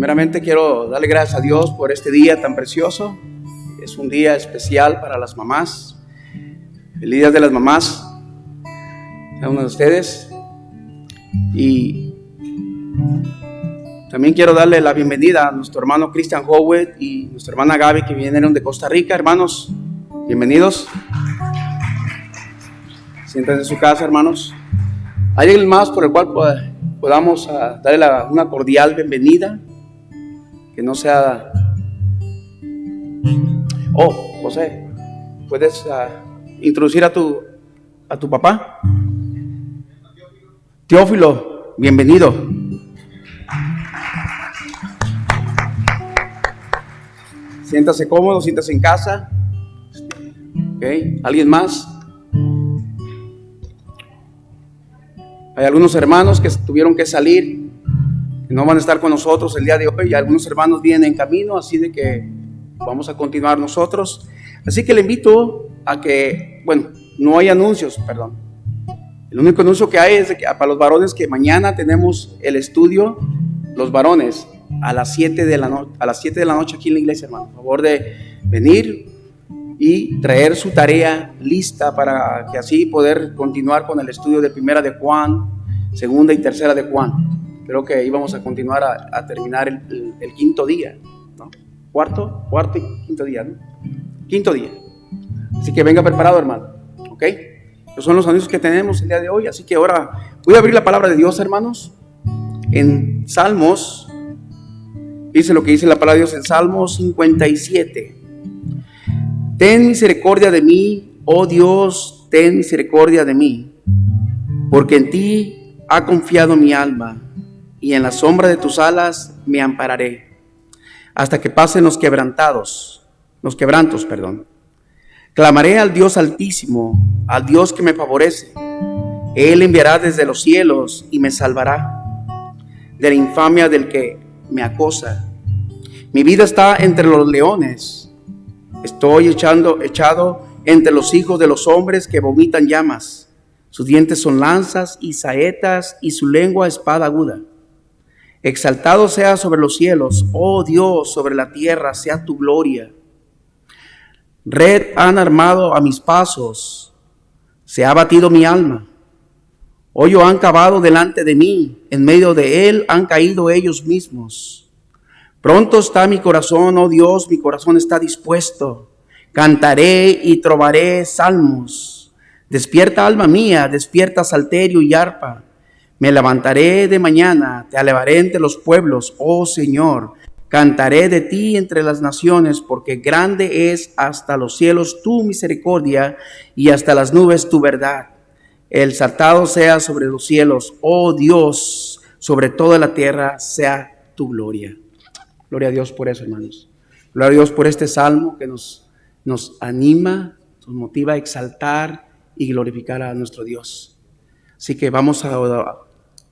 Primeramente quiero darle gracias a Dios por este día tan precioso. Es un día especial para las mamás. Feliz Día de las Mamás a uno de ustedes. Y también quiero darle la bienvenida a nuestro hermano Christian Howard y nuestra hermana Gaby, que vinieron de Costa Rica. Hermanos, bienvenidos. Siéntense en su casa, hermanos. ¿Hay alguien más por el cual podamos darle una cordial bienvenida? Que no sea... José, ¿puedes introducir a tu papá? Teófilo, bienvenido. Siéntase cómodo, siéntase en casa. Okay. ¿Alguien más? Hay algunos hermanos que tuvieron que salir, que no van a estar con nosotros el día de hoy, y algunos hermanos vienen en camino, así de que vamos a continuar nosotros. Así que le invito a que, no hay anuncios, perdón. El único anuncio que hay es para los varones, que mañana tenemos el estudio, los varones, a las 7 de la noche aquí en la iglesia, hermano. Por favor de venir y traer su tarea lista para que así poder continuar con el estudio de Primera de Juan, Segunda y Tercera de Juan. Creo que íbamos a continuar a terminar el quinto día, ¿no? Cuarto y quinto día, ¿no? Quinto día. Así que venga preparado, hermano, ¿ok? Esos son los anuncios que tenemos el día de hoy. Así que ahora voy a abrir la palabra de Dios, hermanos, en Salmos. Dice lo que dice la palabra de Dios en Salmos 57. Ten misericordia de mí, oh Dios, ten misericordia de mí, porque en ti ha confiado mi alma, y en la sombra de tus alas me ampararé, hasta que pasen los quebrantos. Clamaré al Dios Altísimo, al Dios que me favorece. Él enviará desde los cielos y me salvará de la infamia del que me acosa. Mi vida está entre los leones. Estoy echado entre los hijos de los hombres que vomitan llamas. Sus dientes son lanzas y saetas, y su lengua espada aguda. Exaltado sea sobre los cielos, oh Dios, sobre la tierra sea tu gloria. Red han armado a mis pasos, se ha batido mi alma. Hoyo han cavado delante de mí, en medio de él han caído ellos mismos. Pronto está mi corazón, oh Dios, mi corazón está dispuesto. Cantaré y trovaré salmos. Despierta, alma mía, despierta, salterio y arpa. Me levantaré de mañana, te alabaré entre los pueblos, oh Señor. Cantaré de ti entre las naciones, porque grande es hasta los cielos tu misericordia y hasta las nubes tu verdad. Exaltado sea sobre los cielos, oh Dios, sobre toda la tierra sea tu gloria. Gloria a Dios por eso, hermanos. Gloria a Dios por este salmo que nos anima, nos motiva a exaltar y glorificar a nuestro Dios. Así que vamos a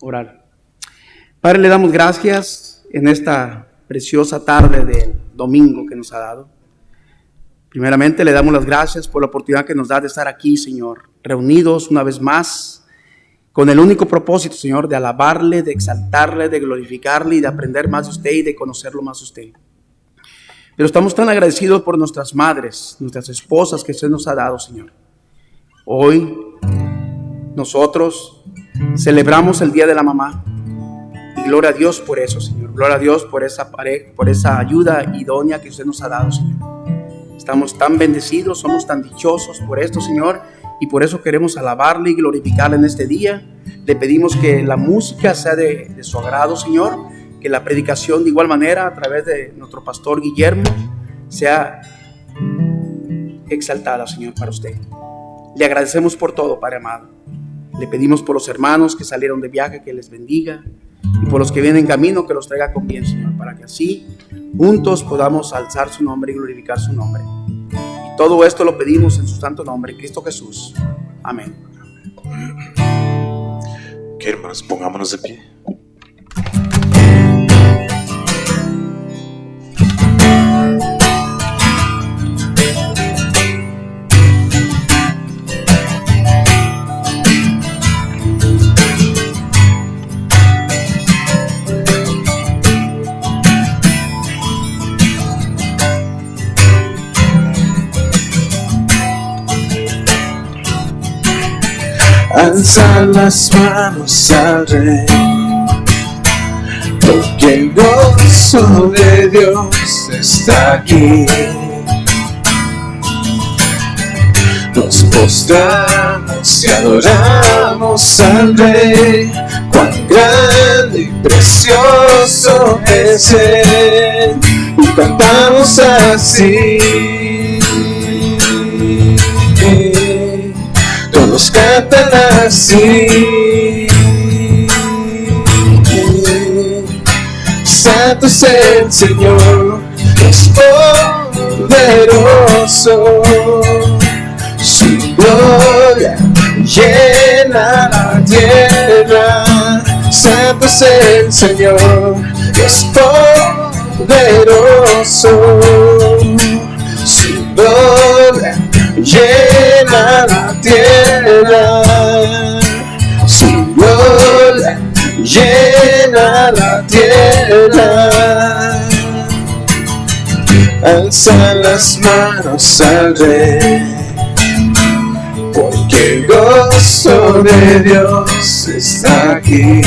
orar. Padre, le damos gracias en esta preciosa tarde del domingo que nos ha dado. Primeramente le damos las gracias por la oportunidad que nos da de estar aquí, Señor, reunidos una vez más, con el único propósito, Señor, de alabarle, de exaltarle, de glorificarle y de aprender más de usted y de conocerlo más de usted. Pero estamos tan agradecidos por nuestras madres, nuestras esposas que usted nos ha dado, Señor. Hoy nosotros celebramos el Día de la Mamá. Y gloria a Dios por eso, Señor. Gloria a Dios por esa ayuda idónea que usted nos ha dado, Señor. Estamos tan bendecidos, somos tan dichosos por esto, Señor. Y por eso queremos alabarle y glorificarle en este día. Le pedimos que la música sea de su agrado, Señor. Que la predicación de igual manera a través de nuestro pastor Guillermo sea exaltada, Señor, para usted. Le agradecemos por todo, Padre amado. Le pedimos por los hermanos que salieron de viaje, que les bendiga. Y por los que vienen en camino, que los traiga con bien, Señor. Para que así juntos podamos alzar su nombre y glorificar su nombre. Todo esto lo pedimos en su santo nombre, Cristo Jesús. Amén. Ok, hermanos, pongámonos de pie. alza las manos al Rey, porque el gozo de Dios está aquí. Nos postramos y adoramos al Rey, cuán grande y precioso es Él, y cantamos así. Todos cantan así. Santo es el Señor, es poderoso. Su gloria llena la tierra. Santo es el Señor, es poderoso. Su gloria llena la tierra. Su gloria llena la tierra. Alza las manos al Rey, porque el gozo de Dios está aquí.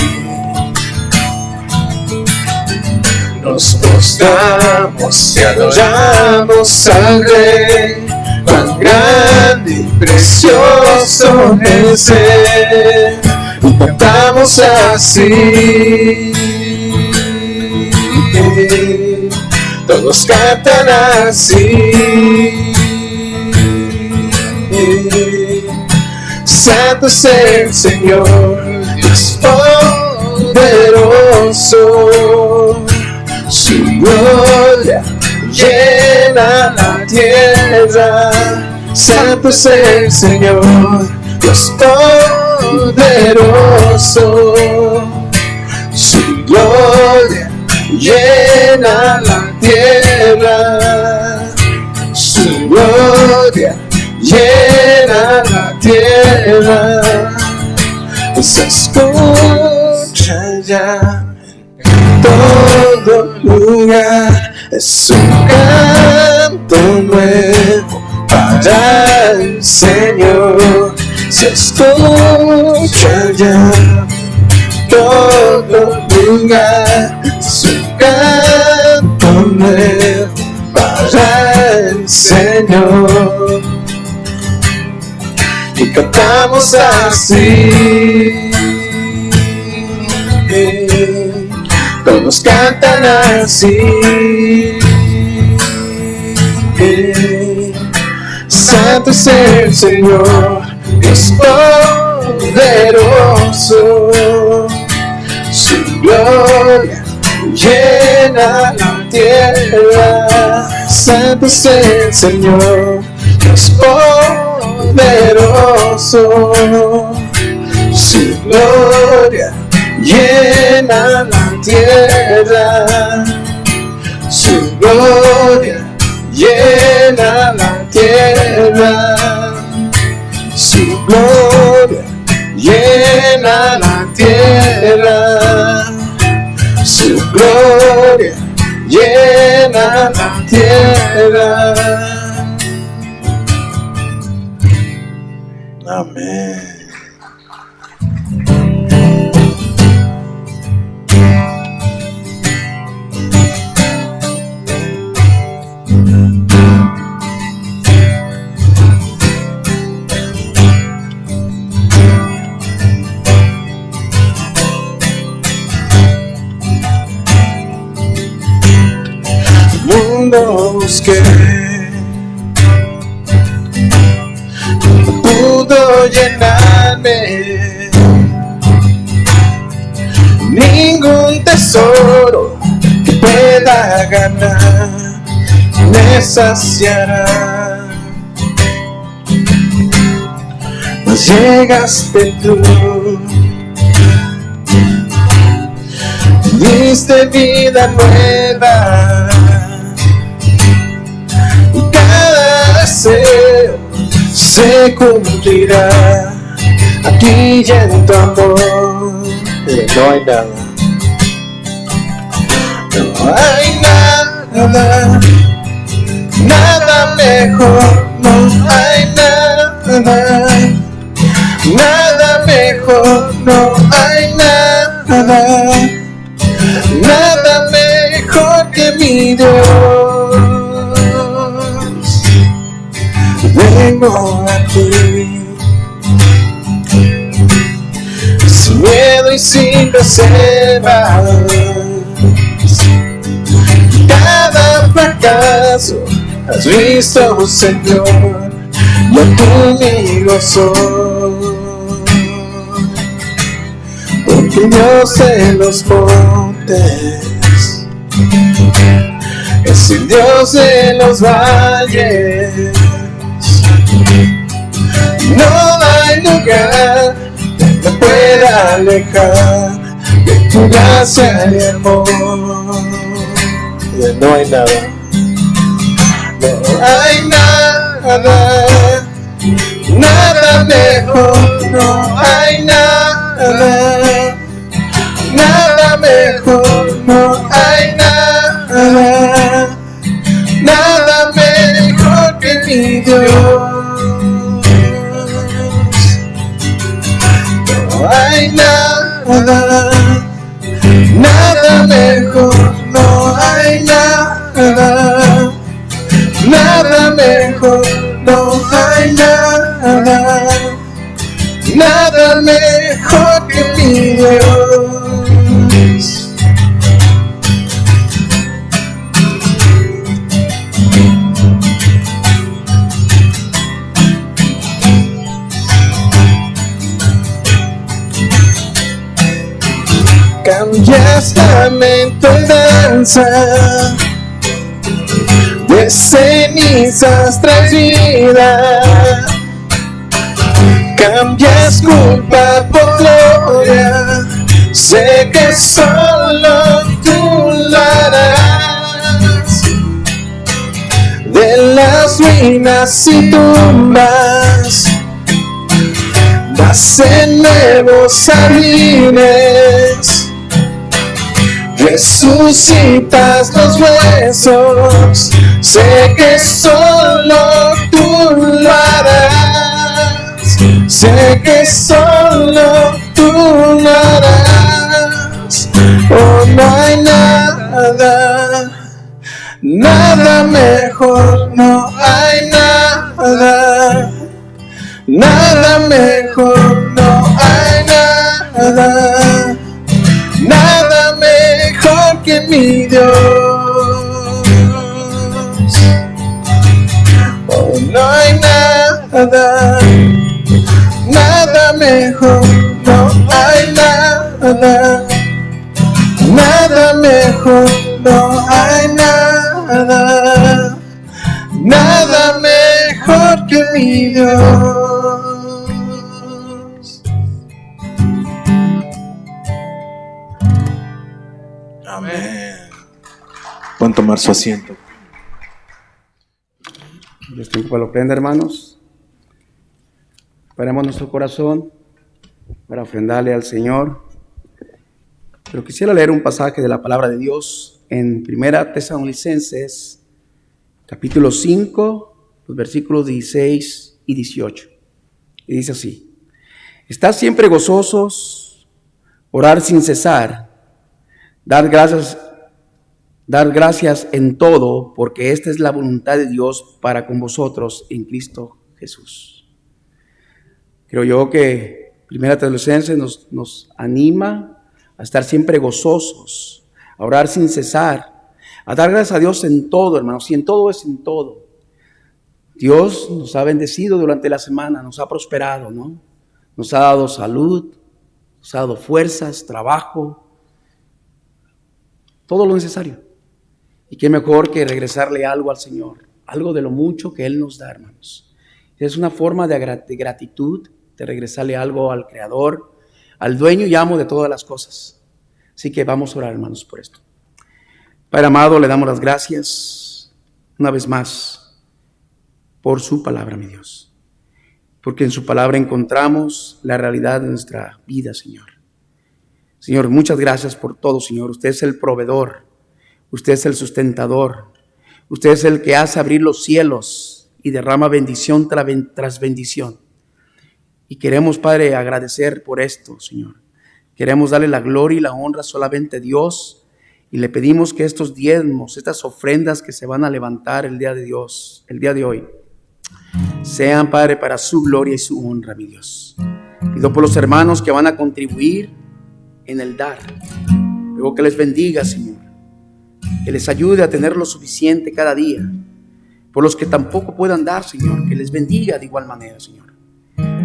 Nos postramos y adoramos al Rey, cuán grande y precioso es Él, y cantamos así. Todos cantan así. Santo es el Señor, Dios poderoso. Su gloria llena la tierra. Santo es el Señor, Dios poderoso. Su gloria llena la tierra. Su gloria llena la tierra. Se escucha ya en todo lugar. Es un canto nuevo para el Señor. Se escucha ya en todo lugar. Es un canto nuevo para el Señor. Y cantamos así. Todos cantan así. Santo es el Señor, Dios poderoso. Su gloria llena la tierra. Santo es el Señor, Dios poderoso. Su gloria llena la tierra. Su gloria llena la tierra. Su gloria llena la tierra. Su gloria llena la tierra. Amén. Busqué, no pudo llenarme ningún tesoro que pueda ganar, me saciará. Mas llegaste tú, diste vida nueva. Deseo se cumplirá aquí y en tu amor. Pero no hay nada, no hay nada, nada mejor, no hay nada, nada mejor, no hay nada, nada mejor que mi Dios. Vengo a ti, sin miedo y sin reservas. Cada fracaso has visto, Señor, yo conmigo soy. Porque Dios en los montes es el Dios en los valles. No hay lugar que me pueda alejar de tu gracia y amor. No hay nada, no hay nada, nada mejor, no hay nada, nada mejor, no hay nada, nada mejor que mi Dios. No hay nada, nada mejor, no hay nada, nada mejor, no hay nada, nada mejor que mi Dios. Cambias lamento en danza, de cenizas traes vida. Cambias culpa por gloria, sé que solo tú lo harás. De las ruinas y tumbas nacen nuevos jardines. Resucitas los huesos, sé que solo tú lo harás. Sé que solo tú lo harás. Oh, no hay nada, nada mejor, no hay nada, nada mejor, no hay nada, nada mejor que mi Dios. Oh, no hay nada, nada mejor, no hay nada, nada mejor, no hay nada, nada mejor que mi Dios. Amén. Pueden tomar su asiento. Les tengo para lo prenda, hermanos. Paremos nuestro corazón para ofrendarle al Señor. Pero quisiera leer un pasaje de la palabra de Dios en 1 Tesalonicenses, capítulo 5, los versículos 16 y 18. Y dice así: Estad siempre gozosos, orar sin cesar, dar gracias en todo, porque esta es la voluntad de Dios para con vosotros en Cristo Jesús. Creo yo que 1 Tesalonicenses nos anima a estar siempre gozosos, a orar sin cesar, a dar gracias a Dios en todo, hermanos, y en todo es en todo. Dios nos ha bendecido durante la semana, nos ha prosperado, ¿no? Nos ha dado salud, nos ha dado fuerzas, trabajo, todo lo necesario. Y qué mejor que regresarle algo al Señor, algo de lo mucho que Él nos da, hermanos. Es una forma de gratitud, de regresarle algo al Creador, al dueño y amo de todas las cosas. Así que vamos a orar, hermanos, por esto. Padre amado, le damos las gracias una vez más por su palabra, mi Dios. Porque en su palabra encontramos la realidad de nuestra vida, Señor. Señor, muchas gracias por todo, Señor. Usted es el proveedor, usted es el sustentador, usted es el que hace abrir los cielos y derrama bendición tras bendición. Y queremos, Padre, agradecer por esto, Señor. Queremos darle la gloria y la honra solamente a Dios. Y le pedimos que estos diezmos, estas ofrendas que se van a levantar el día de hoy, sean, Padre, para su gloria y su honra, mi Dios. Pido por los hermanos que van a contribuir en el dar. Luego que les bendiga, Señor. Que les ayude a tener lo suficiente cada día. Por los que tampoco puedan dar, Señor, que les bendiga de igual manera, Señor.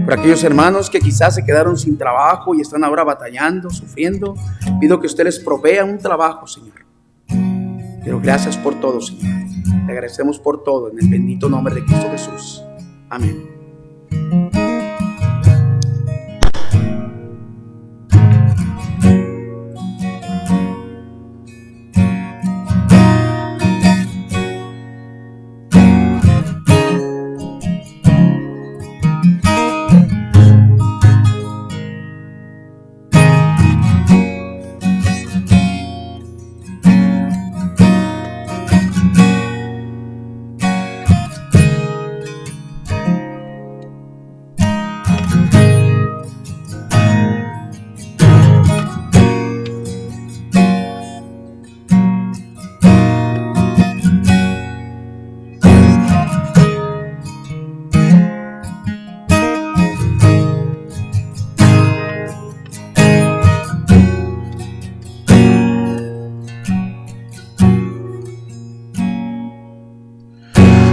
Por aquellos hermanos que quizás se quedaron sin trabajo y están ahora batallando, sufriendo, pido que usted les provea un trabajo, Señor. Pero gracias por todo, Señor. Te agradecemos por todo en el bendito nombre de Cristo Jesús. Amén.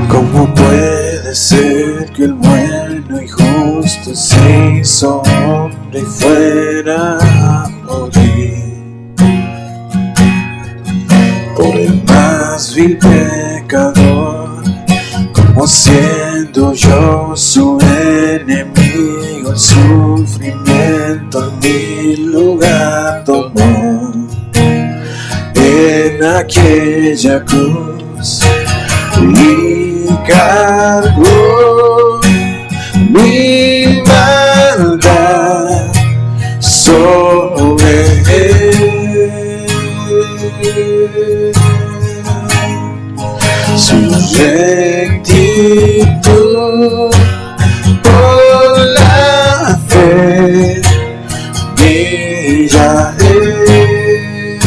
¿Cómo puede ser que el bueno y justo se hizo hombre y fuera a morir por el más vil pecador? Como siendo yo su enemigo, el sufrimiento en mi lugar tomó en aquella cruz y cargó mi maldad sobre él. Su rectitud por la fe brilla él.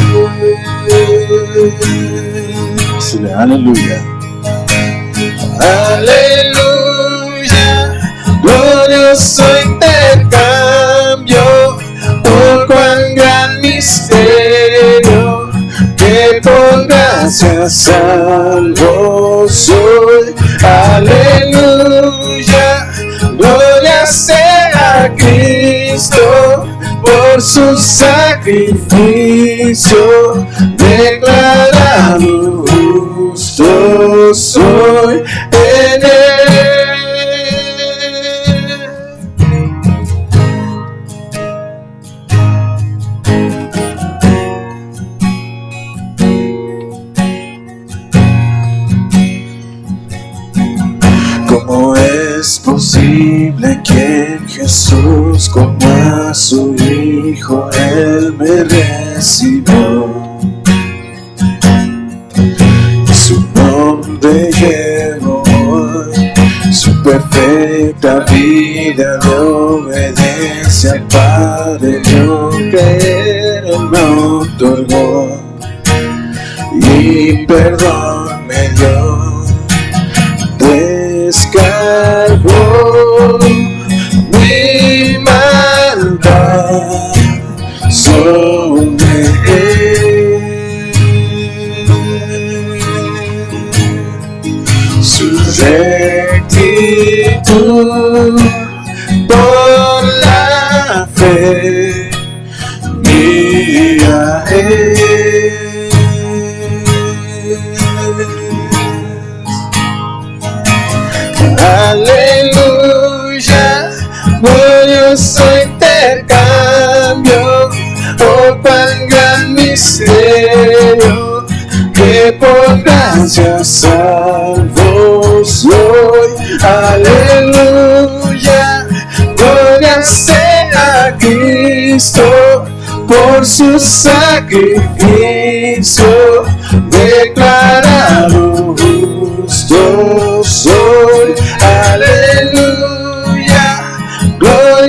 Aleluya. Aleluya, glorioso intercambio, por cuán gran misterio, que por gracia salvo soy. Aleluya, gloria sea a Cristo, por su sacrificio, declarado justo soy en él. ¿Cómo es posible que en Jesús, como a su Hijo, Él me recibió? Su nombre llevo hoy, su perfecta vida de obediencia al Padre, yo que Él me otorgó y perdón me dio, descargó mi maldad sobre él. Su rectitud por la fe mía es. Aleluya, glorioso intercambio, por cuán gran misterio, que por gracia salvo soy. Aleluya, gloria sea a Cristo, por su sacrificio, declarado justo soy. Aleluya, gloria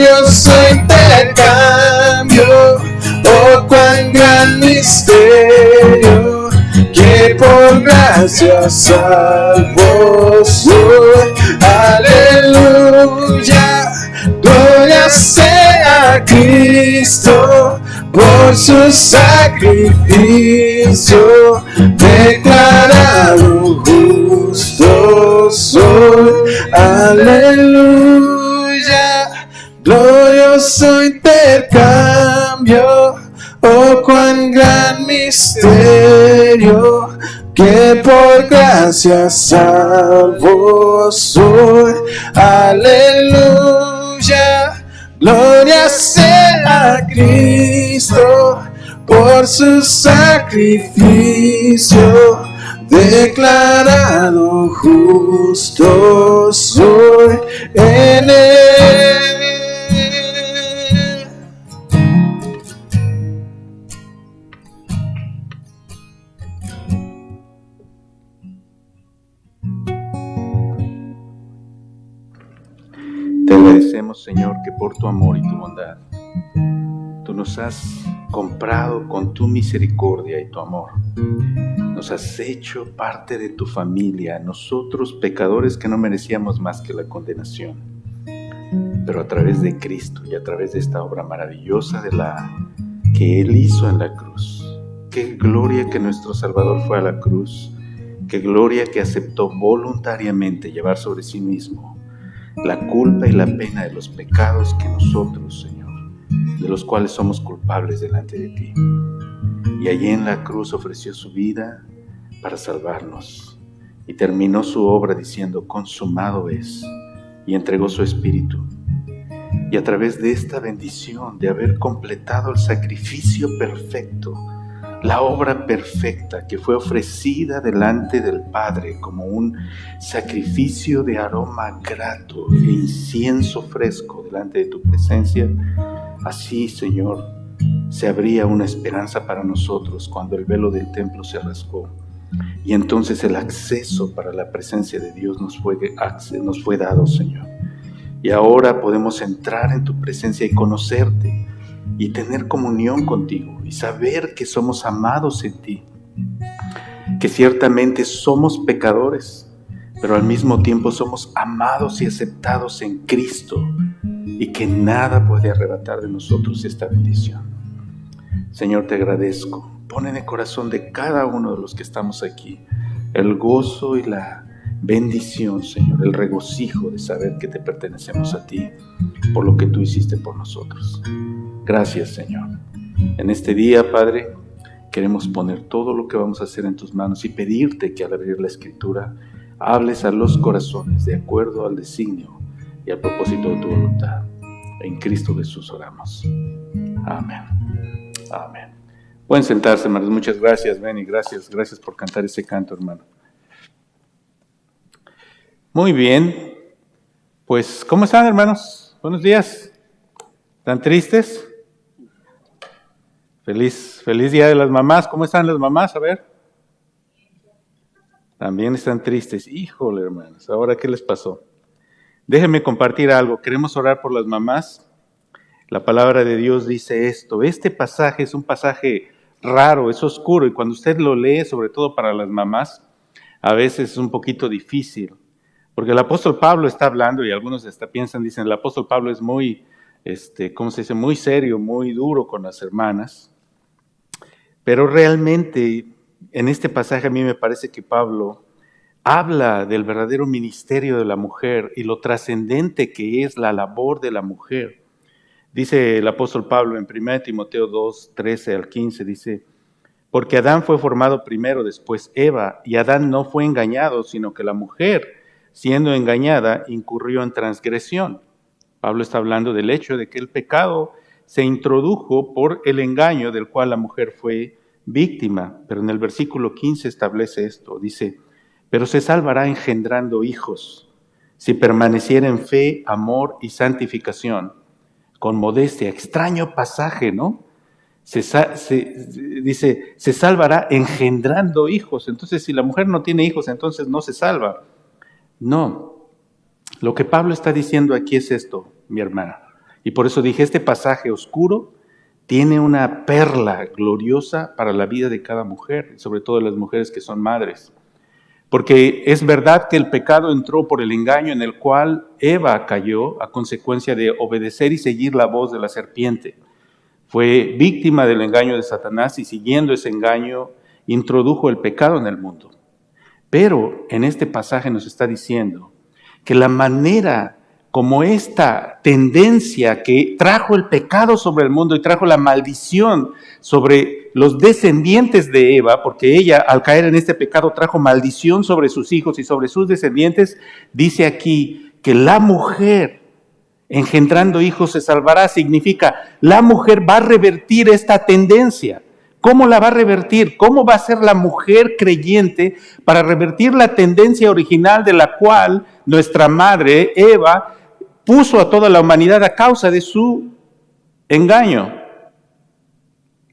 gracia salvo soy. Aleluya, gloria sea a Cristo, por su sacrificio, declarado justo soy. Aleluya, glorioso intercambio, oh cuán gran misterio, que por gracia salvo soy. Aleluya, gloria sea a Cristo, por su sacrificio, declarado justo soy en él. Te agradecemos, Señor, que por tu amor y tu bondad, tú nos has comprado con tu misericordia y tu amor. Nos has hecho parte de tu familia, nosotros pecadores que no merecíamos más que la condenación. Pero a través de Cristo y a través de esta obra maravillosa que Él hizo en la cruz, qué gloria que nuestro Salvador fue a la cruz, qué gloria que aceptó voluntariamente llevar sobre sí mismo la culpa y la pena de los pecados que nosotros, Señor, de los cuales somos culpables delante de ti. Y allí en la cruz ofreció su vida para salvarnos y terminó su obra diciendo: consumado es, y entregó su espíritu. Y a través de esta bendición de haber completado el sacrificio perfecto, la obra perfecta que fue ofrecida delante del Padre como un sacrificio de aroma grato e incienso fresco delante de tu presencia, así, Señor, se abría una esperanza para nosotros cuando el velo del templo se rasgó. Y entonces el acceso para la presencia de Dios nos fue dado, Señor. Y ahora podemos entrar en tu presencia y conocerte y tener comunión contigo y saber que somos amados en ti, que ciertamente somos pecadores, pero al mismo tiempo somos amados y aceptados en Cristo y que nada puede arrebatar de nosotros esta bendición. Señor, te agradezco. Pon en el corazón de cada uno de los que estamos aquí el gozo y la bendición, Señor, el regocijo de saber que te pertenecemos a ti por lo que tú hiciste por nosotros. Gracias, Señor. En este día, Padre, queremos poner todo lo que vamos a hacer en tus manos y pedirte que al abrir la Escritura hables a los corazones de acuerdo al designio y al propósito de tu voluntad. En Cristo Jesús oramos. Amén. Amén. Pueden sentarse, hermanos. Muchas gracias, Benny. Gracias por cantar ese canto, hermano. Muy bien. Pues, ¿cómo están, hermanos? Buenos días. ¿Están tristes? Feliz Día de las Mamás. ¿Cómo están las mamás? A ver. También están tristes. Híjole, hermanos, ¿ahora qué les pasó? Déjenme compartir algo. Queremos orar por las mamás. La palabra de Dios dice esto. Este pasaje es un pasaje raro, es oscuro, y cuando usted lo lee, sobre todo para las mamás, a veces es un poquito difícil. Porque el apóstol Pablo está hablando, y algunos hasta dicen, el apóstol Pablo es muy, muy serio, muy duro con las hermanas. Pero realmente, en este pasaje a mí me parece que Pablo habla del verdadero ministerio de la mujer y lo trascendente que es la labor de la mujer. Dice el apóstol Pablo en 1 Timoteo 2, 13 al 15, dice: porque Adán fue formado primero, después Eva, y Adán no fue engañado, sino que la mujer, siendo engañada, incurrió en transgresión. Pablo está hablando del hecho de que el pecado se introdujo por el engaño del cual la mujer fue víctima. Pero en el versículo 15 establece esto, dice: pero se salvará engendrando hijos, si permaneciera en fe, amor y santificación, con modestia. Extraño pasaje, ¿no? Dice, se salvará engendrando hijos. Entonces, si la mujer no tiene hijos, entonces no se salva. No, lo que Pablo está diciendo aquí es esto, mi hermana. Y por eso dije, este pasaje oscuro tiene una perla gloriosa para la vida de cada mujer, sobre todo de las mujeres que son madres. Porque es verdad que el pecado entró por el engaño en el cual Eva cayó a consecuencia de obedecer y seguir la voz de la serpiente. Fue víctima del engaño de Satanás y siguiendo ese engaño introdujo el pecado en el mundo. Pero en este pasaje nos está diciendo que la manera como esta tendencia que trajo el pecado sobre el mundo y trajo la maldición sobre los descendientes de Eva, porque ella al caer en este pecado trajo maldición sobre sus hijos y sobre sus descendientes, dice aquí que la mujer engendrando hijos se salvará, significa la mujer va a revertir esta tendencia. ¿Cómo la va a revertir? ¿Cómo va a ser la mujer creyente para revertir la tendencia original de la cual nuestra madre, Eva, puso a toda la humanidad a causa de su engaño?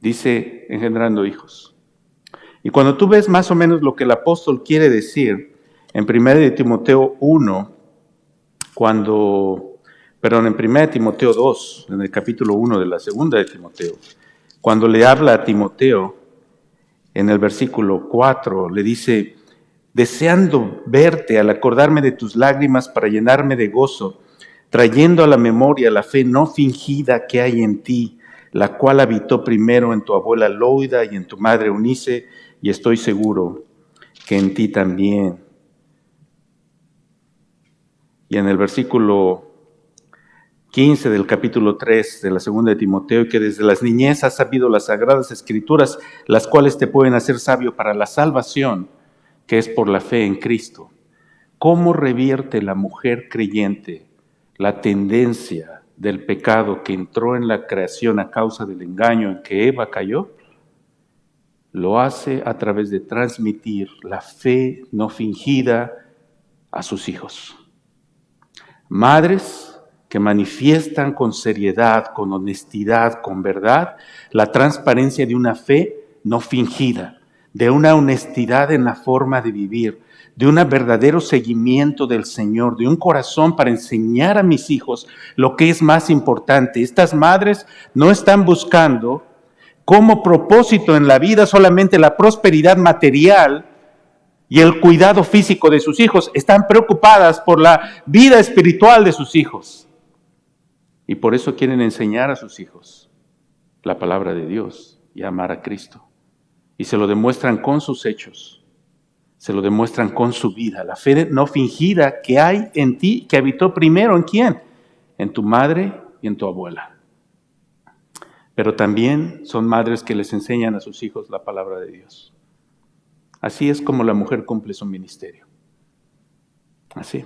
Dice, engendrando hijos. Y cuando tú ves más o menos lo que el apóstol quiere decir, en 1 Timoteo 1, en 1 Timoteo 2, en el capítulo 1 de la segunda de Timoteo, cuando le habla a Timoteo, en el versículo 4, le dice, deseando verte al acordarme de tus lágrimas para llenarme de gozo, trayendo a la memoria la fe no fingida que hay en ti, la cual habitó primero en tu abuela Loida y en tu madre Eunice, y estoy seguro que en ti también. Y en el versículo 15 del capítulo 3 de la segunda de Timoteo, que desde las niñez has sabido las sagradas escrituras, las cuales te pueden hacer sabio para la salvación, que es por la fe en Cristo. ¿Cómo revierte la mujer creyente la tendencia del pecado que entró en la creación a causa del engaño en que Eva cayó? Lo hace a través de transmitir la fe no fingida a sus hijos. Madres que manifiestan con seriedad, con honestidad, con verdad, la transparencia de una fe no fingida, de una honestidad en la forma de vivir, de un verdadero seguimiento del Señor, de un corazón para enseñar a mis hijos lo que es más importante. Estas madres no están buscando como propósito en la vida solamente la prosperidad material y el cuidado físico de sus hijos, están preocupadas por la vida espiritual de sus hijos. Y por eso quieren enseñar a sus hijos la palabra de Dios y amar a Cristo. Y se lo demuestran con sus hechos, se lo demuestran con su vida. La fe no fingida que hay en ti, que habitó primero ¿en quién? En tu madre y en tu abuela. Pero también son madres que les enseñan a sus hijos la palabra de Dios. Así es como la mujer cumple su ministerio. Así.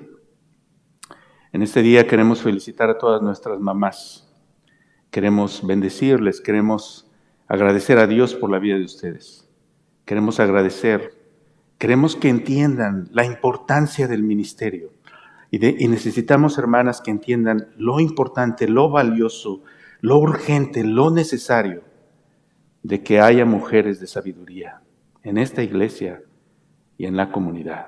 En este día queremos felicitar a todas nuestras mamás. Queremos bendecirles, queremos agradecer a Dios por la vida de ustedes. Queremos agradecer, queremos que entiendan la importancia del ministerio. Y necesitamos, hermanas, que entiendan lo importante, lo valioso, lo urgente, lo necesario de que haya mujeres de sabiduría en esta iglesia y en la comunidad.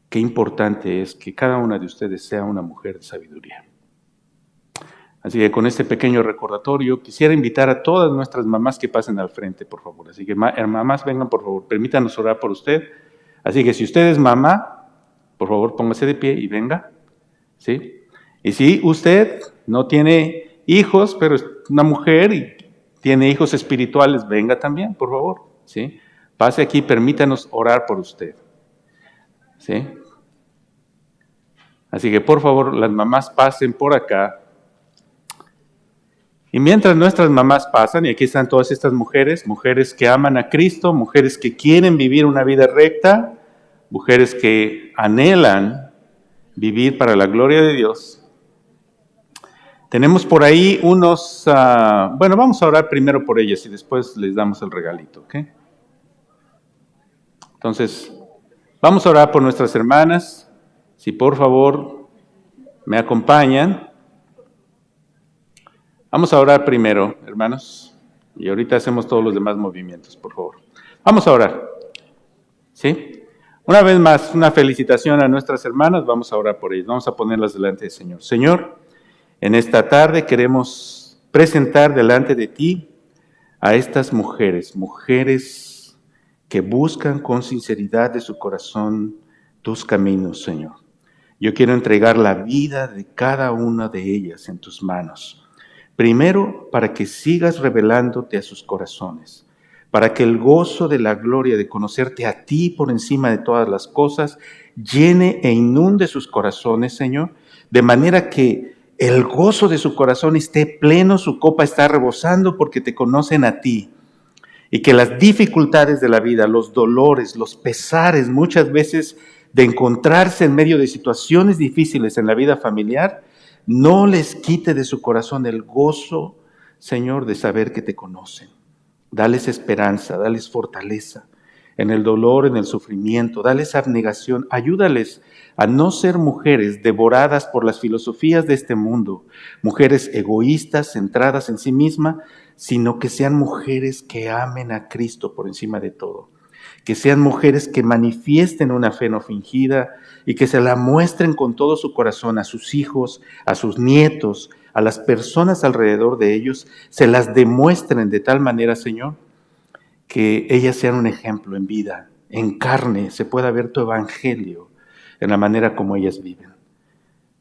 Qué importante es que cada una de ustedes sea una mujer de sabiduría. Así que con este pequeño recordatorio quisiera invitar a todas nuestras mamás que pasen al frente, por favor. Así que mamás, vengan por favor, permítanos orar por usted. Así que si usted es mamá, por favor póngase de pie y venga. ¿Sí? Y si usted no tiene hijos, pero es una mujer y tiene hijos espirituales, venga también, por favor. ¿Sí? Pase aquí, permítanos orar por usted. ¿Sí? Así que por favor las mamás pasen por acá. Y mientras nuestras mamás pasan, y aquí están todas estas mujeres, mujeres que aman a Cristo, mujeres que quieren vivir una vida recta, mujeres que anhelan vivir para la gloria de Dios. Tenemos por ahí unos, vamos a orar primero por ellas y después les damos el regalito, ¿ok? Entonces, vamos a orar por nuestras hermanas. Si por favor me acompañan. Vamos a orar primero, hermanos. Y ahorita hacemos todos los demás movimientos, por favor. Vamos a orar. ¿Sí? Una vez más, una felicitación a nuestras hermanas. Vamos a orar por ellas. Vamos a ponerlas delante del Señor. Señor, en esta tarde queremos presentar delante de ti a estas mujeres que buscan con sinceridad de su corazón tus caminos, Señor. Yo quiero entregar la vida de cada una de ellas en tus manos. Primero, para que sigas revelándote a sus corazones, para que el gozo de la gloria de conocerte a ti por encima de todas las cosas llene e inunde sus corazones, Señor, de manera que el gozo de su corazón esté pleno, su copa está rebosando porque te conocen a ti. Y que las dificultades de la vida, los dolores, los pesares, muchas veces de encontrarse en medio de situaciones difíciles en la vida familiar, no les quite de su corazón el gozo, Señor, de saber que te conocen. Dales esperanza, dales fortaleza en el dolor, en el sufrimiento, dales abnegación, ayúdales a no ser mujeres devoradas por las filosofías de este mundo, mujeres egoístas, centradas en sí mismas, sino que sean mujeres que amen a Cristo por encima de todo, que sean mujeres que manifiesten una fe no fingida y que se la muestren con todo su corazón a sus hijos, a sus nietos, a las personas alrededor de ellos, se las demuestren de tal manera, Señor, que ellas sean un ejemplo en vida, en carne, se pueda ver tu evangelio en la manera como ellas viven,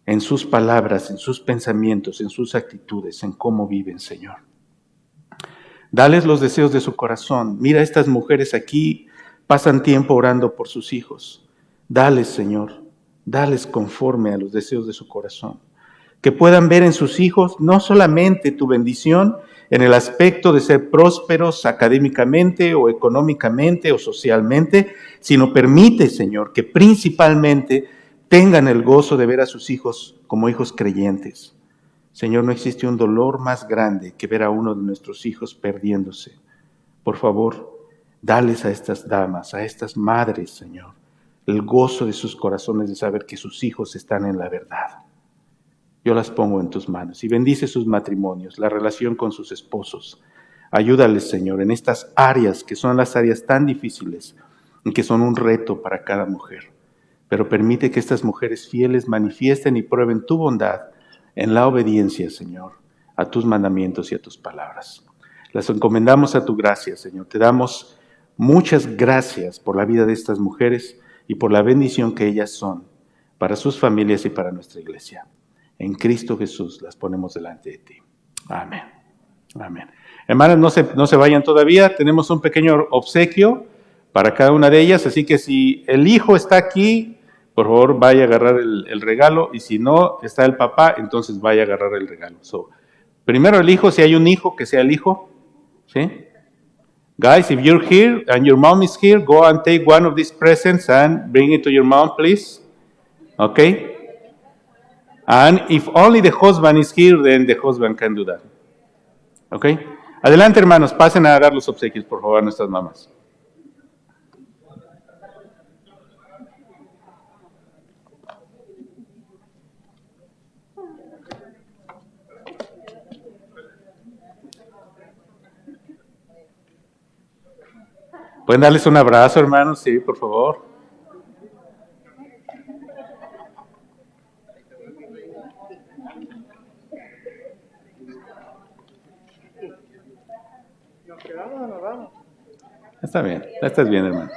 en sus palabras, en sus pensamientos, en sus actitudes, en cómo viven, Señor. Dales los deseos de su corazón. Mira, estas mujeres aquí pasan tiempo orando por sus hijos. Dales, Señor, dales conforme a los deseos de su corazón. Que puedan ver en sus hijos no solamente tu bendición en el aspecto de ser prósperos académicamente o económicamente o socialmente, sino permite, Señor, que principalmente tengan el gozo de ver a sus hijos como hijos creyentes. Señor, no existe un dolor más grande que ver a uno de nuestros hijos perdiéndose. Por favor, dales a estas damas, a estas madres, Señor, el gozo de sus corazones de saber que sus hijos están en la verdad. Yo las pongo en tus manos y bendice sus matrimonios, la relación con sus esposos. Ayúdales, Señor, en estas áreas que son las áreas tan difíciles y que son un reto para cada mujer. Pero permite que estas mujeres fieles manifiesten y prueben tu bondad en la obediencia, Señor, a tus mandamientos y a tus palabras. Las encomendamos a tu gracia, Señor. Te damos muchas gracias por la vida de estas mujeres y por la bendición que ellas son para sus familias y para nuestra iglesia. En Cristo Jesús las ponemos delante de ti. Amén. Amén. Hermanas, no se vayan todavía. Tenemos un pequeño obsequio para cada una de ellas. Así que si el hijo está aquí, por favor, vaya a agarrar el regalo. Y si no está el papá, entonces vaya a agarrar el regalo. Primero el hijo, si hay un hijo, que sea el hijo. ¿Sí? Guys, if you're here and your mom is here, go and take one of these presents and bring it to your mom, please. Okay? And if only the husband is here, then the husband can do that. Okay? Adelante, hermanos, pasen a dar los obsequios, por favor, a nuestras mamás. ¿Pueden darles un abrazo, hermanos? Sí, por favor. Está bien, estás bien, hermano.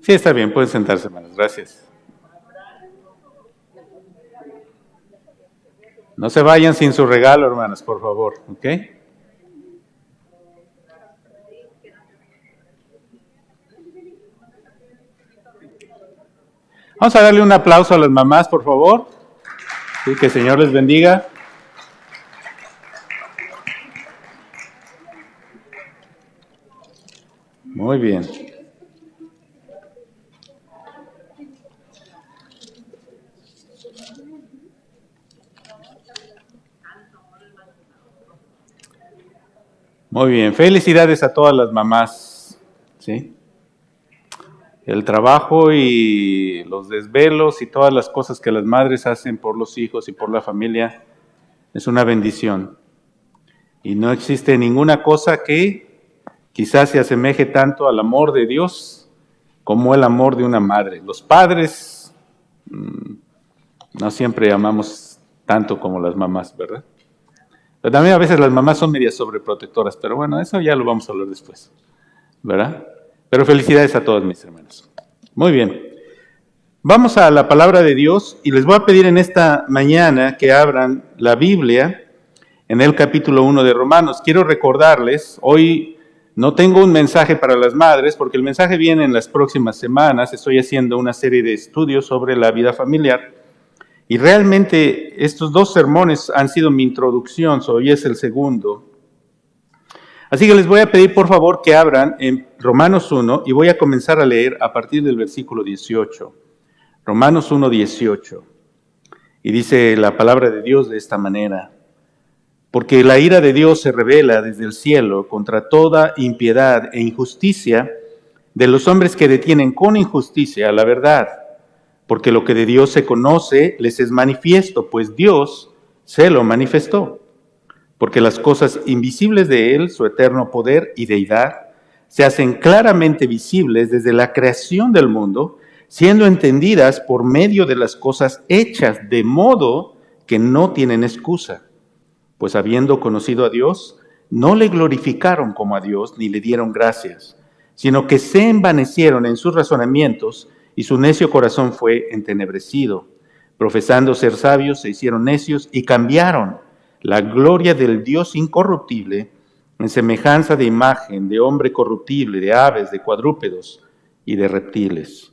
Sí, está bien, pueden sentarse, hermanos. Gracias. No se vayan sin su regalo, hermanos, por favor, ¿ok? Vamos a darle un aplauso a las mamás, por favor. Sí, que el Señor les bendiga. Muy bien. Muy bien, felicidades a todas las mamás, ¿sí? El trabajo y los desvelos y todas las cosas que las madres hacen por los hijos y por la familia es una bendición. Y no existe ninguna cosa que quizás se asemeje tanto al amor de Dios como el amor de una madre. Los padres No siempre amamos tanto como las mamás, ¿verdad? Pero también a veces las mamás son medias sobreprotectoras, pero bueno, eso ya lo vamos a hablar después, ¿verdad? Pero felicidades a todos mis hermanos. Muy bien. Vamos a la palabra de Dios y les voy a pedir en esta mañana que abran la Biblia en el capítulo 1 de Romanos. Quiero recordarles, hoy no tengo un mensaje para las madres porque el mensaje viene en las próximas semanas. Estoy haciendo una serie de estudios sobre la vida familiar y realmente estos 2 sermones han sido mi introducción, hoy es el segundo. Así que les voy a pedir por favor que abran en Romanos 1 y voy a comenzar a leer a partir del versículo 18. Romanos 1, 18. Y dice la palabra de Dios de esta manera: porque la ira de Dios se revela desde el cielo contra toda impiedad e injusticia de los hombres que detienen con injusticia la verdad, porque lo que de Dios se conoce les es manifiesto, pues Dios se lo manifestó. Porque las cosas invisibles de Él, su eterno poder y deidad, se hacen claramente visibles desde la creación del mundo, siendo entendidas por medio de las cosas hechas, de modo que no tienen excusa. Pues habiendo conocido a Dios, no le glorificaron como a Dios, ni le dieron gracias, sino que se envanecieron en sus razonamientos, y su necio corazón fue entenebrecido. Profesando ser sabios, se hicieron necios y cambiaron la gloria del Dios incorruptible en semejanza de imagen de hombre corruptible, de aves, de cuadrúpedos y de reptiles.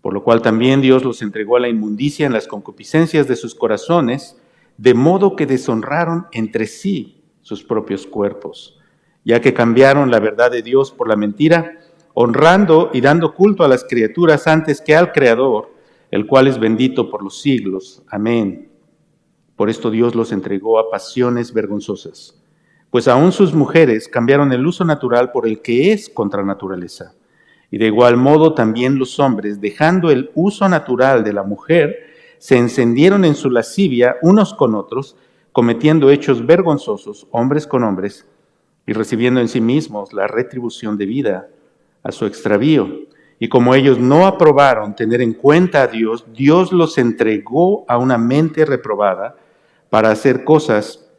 Por lo cual también Dios los entregó a la inmundicia en las concupiscencias de sus corazones, de modo que deshonraron entre sí sus propios cuerpos, ya que cambiaron la verdad de Dios por la mentira, honrando y dando culto a las criaturas antes que al Creador, el cual es bendito por los siglos. Amén. Por esto Dios los entregó a pasiones vergonzosas, pues aún sus mujeres cambiaron el uso natural por el que es contra naturaleza. Y de igual modo también los hombres, dejando el uso natural de la mujer, se encendieron en su lascivia unos con otros, cometiendo hechos vergonzosos, hombres con hombres, y recibiendo en sí mismos la retribución debida a su extravío. Y como ellos no aprobaron tener en cuenta a Dios, Dios los entregó a una mente reprobada para hacer cosas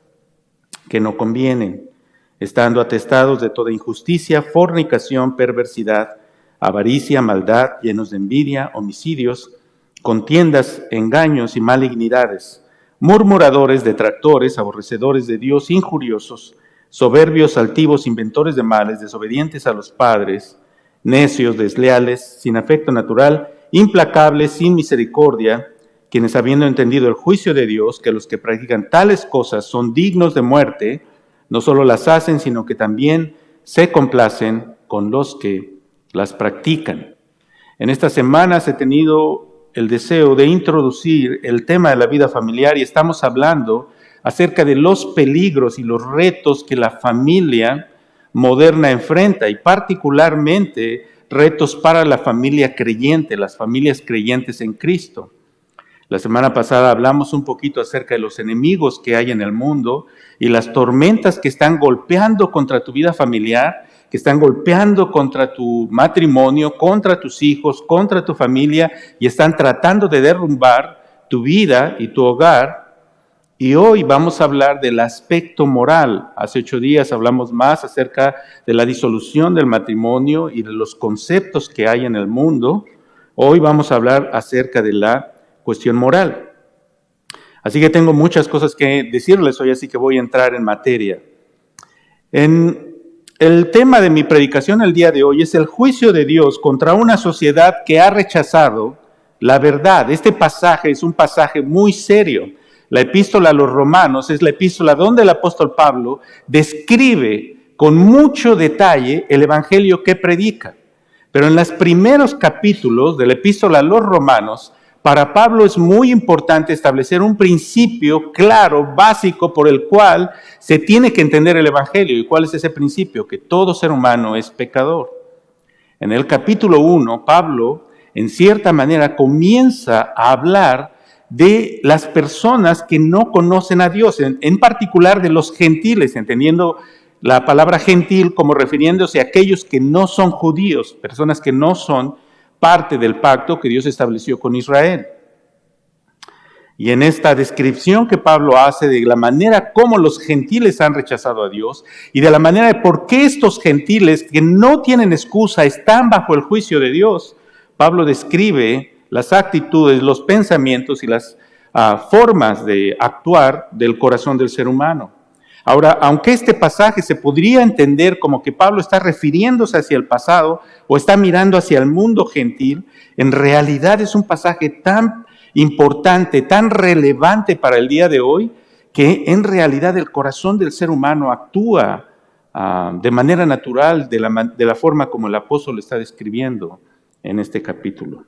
que no convienen, estando atestados de toda injusticia, fornicación, perversidad, avaricia, maldad, llenos de envidia, homicidios, contiendas, engaños y malignidades, murmuradores, detractores, aborrecedores de Dios, injuriosos, soberbios, altivos, inventores de males, desobedientes a los padres, necios, desleales, sin afecto natural, implacables, sin misericordia, quienes habiendo entendido el juicio de Dios, que los que practican tales cosas son dignos de muerte, no solo las hacen, sino que también se complacen con los que las practican. En estas semanas he tenido el deseo de introducir el tema de la vida familiar y estamos hablando acerca de los peligros y los retos que la familia moderna enfrenta y particularmente retos para la familia creyente, las familias creyentes en Cristo. La semana pasada hablamos un poquito acerca de los enemigos que hay en el mundo y las tormentas que están golpeando contra tu vida familiar, que están golpeando contra tu matrimonio, contra tus hijos, contra tu familia y están tratando de derrumbar tu vida y tu hogar. Y hoy vamos a hablar del aspecto moral. Hace 8 días hablamos más acerca de la disolución del matrimonio y de los conceptos que hay en el mundo. Hoy vamos a hablar acerca de la cuestión moral. Así que tengo muchas cosas que decirles hoy, así que voy a entrar en materia. El tema de mi predicación el día de hoy es el juicio de Dios contra una sociedad que ha rechazado la verdad. Este pasaje es un pasaje muy serio. La epístola a los Romanos es la epístola donde el apóstol Pablo describe con mucho detalle el evangelio que predica. Pero en los primeros capítulos de la epístola a los Romanos, para Pablo es muy importante establecer un principio claro, básico, por el cual se tiene que entender el evangelio. ¿Y cuál es ese principio? Que todo ser humano es pecador. En el capítulo 1, Pablo, en cierta manera, comienza a hablar de las personas que no conocen a Dios, en particular de los gentiles, entendiendo la palabra gentil como refiriéndose a aquellos que no son judíos, personas que no son parte del pacto que Dios estableció con Israel. y en esta descripción que Pablo hace de la manera como los gentiles han rechazado a Dios y de la manera de por qué estos gentiles que no tienen excusa están bajo el juicio de Dios, Pablo describe las actitudes, los pensamientos y las formas de actuar del corazón del ser humano. Ahora, aunque este pasaje se podría entender como que Pablo está refiriéndose hacia el pasado o está mirando hacia el mundo gentil, en realidad es un pasaje tan importante, tan relevante para el día de hoy, que en realidad el corazón del ser humano actúa de manera natural, de la forma como el apóstol está describiendo en este capítulo.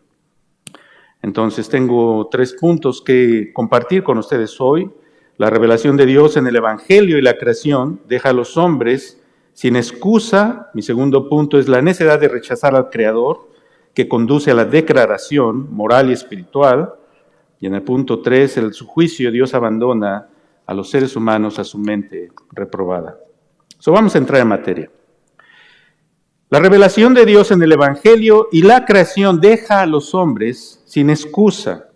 Entonces tengo 3 puntos que compartir con ustedes hoy. La revelación de Dios en el Evangelio y la creación deja a los hombres sin excusa. Mi segundo punto es la necedad de rechazar al Creador, que conduce a la degradación moral y espiritual. Y en el punto 3, en su juicio, Dios abandona a los seres humanos a su mente reprobada. Vamos a entrar en materia. La revelación de Dios en el Evangelio y la creación deja a los hombres sin excusa.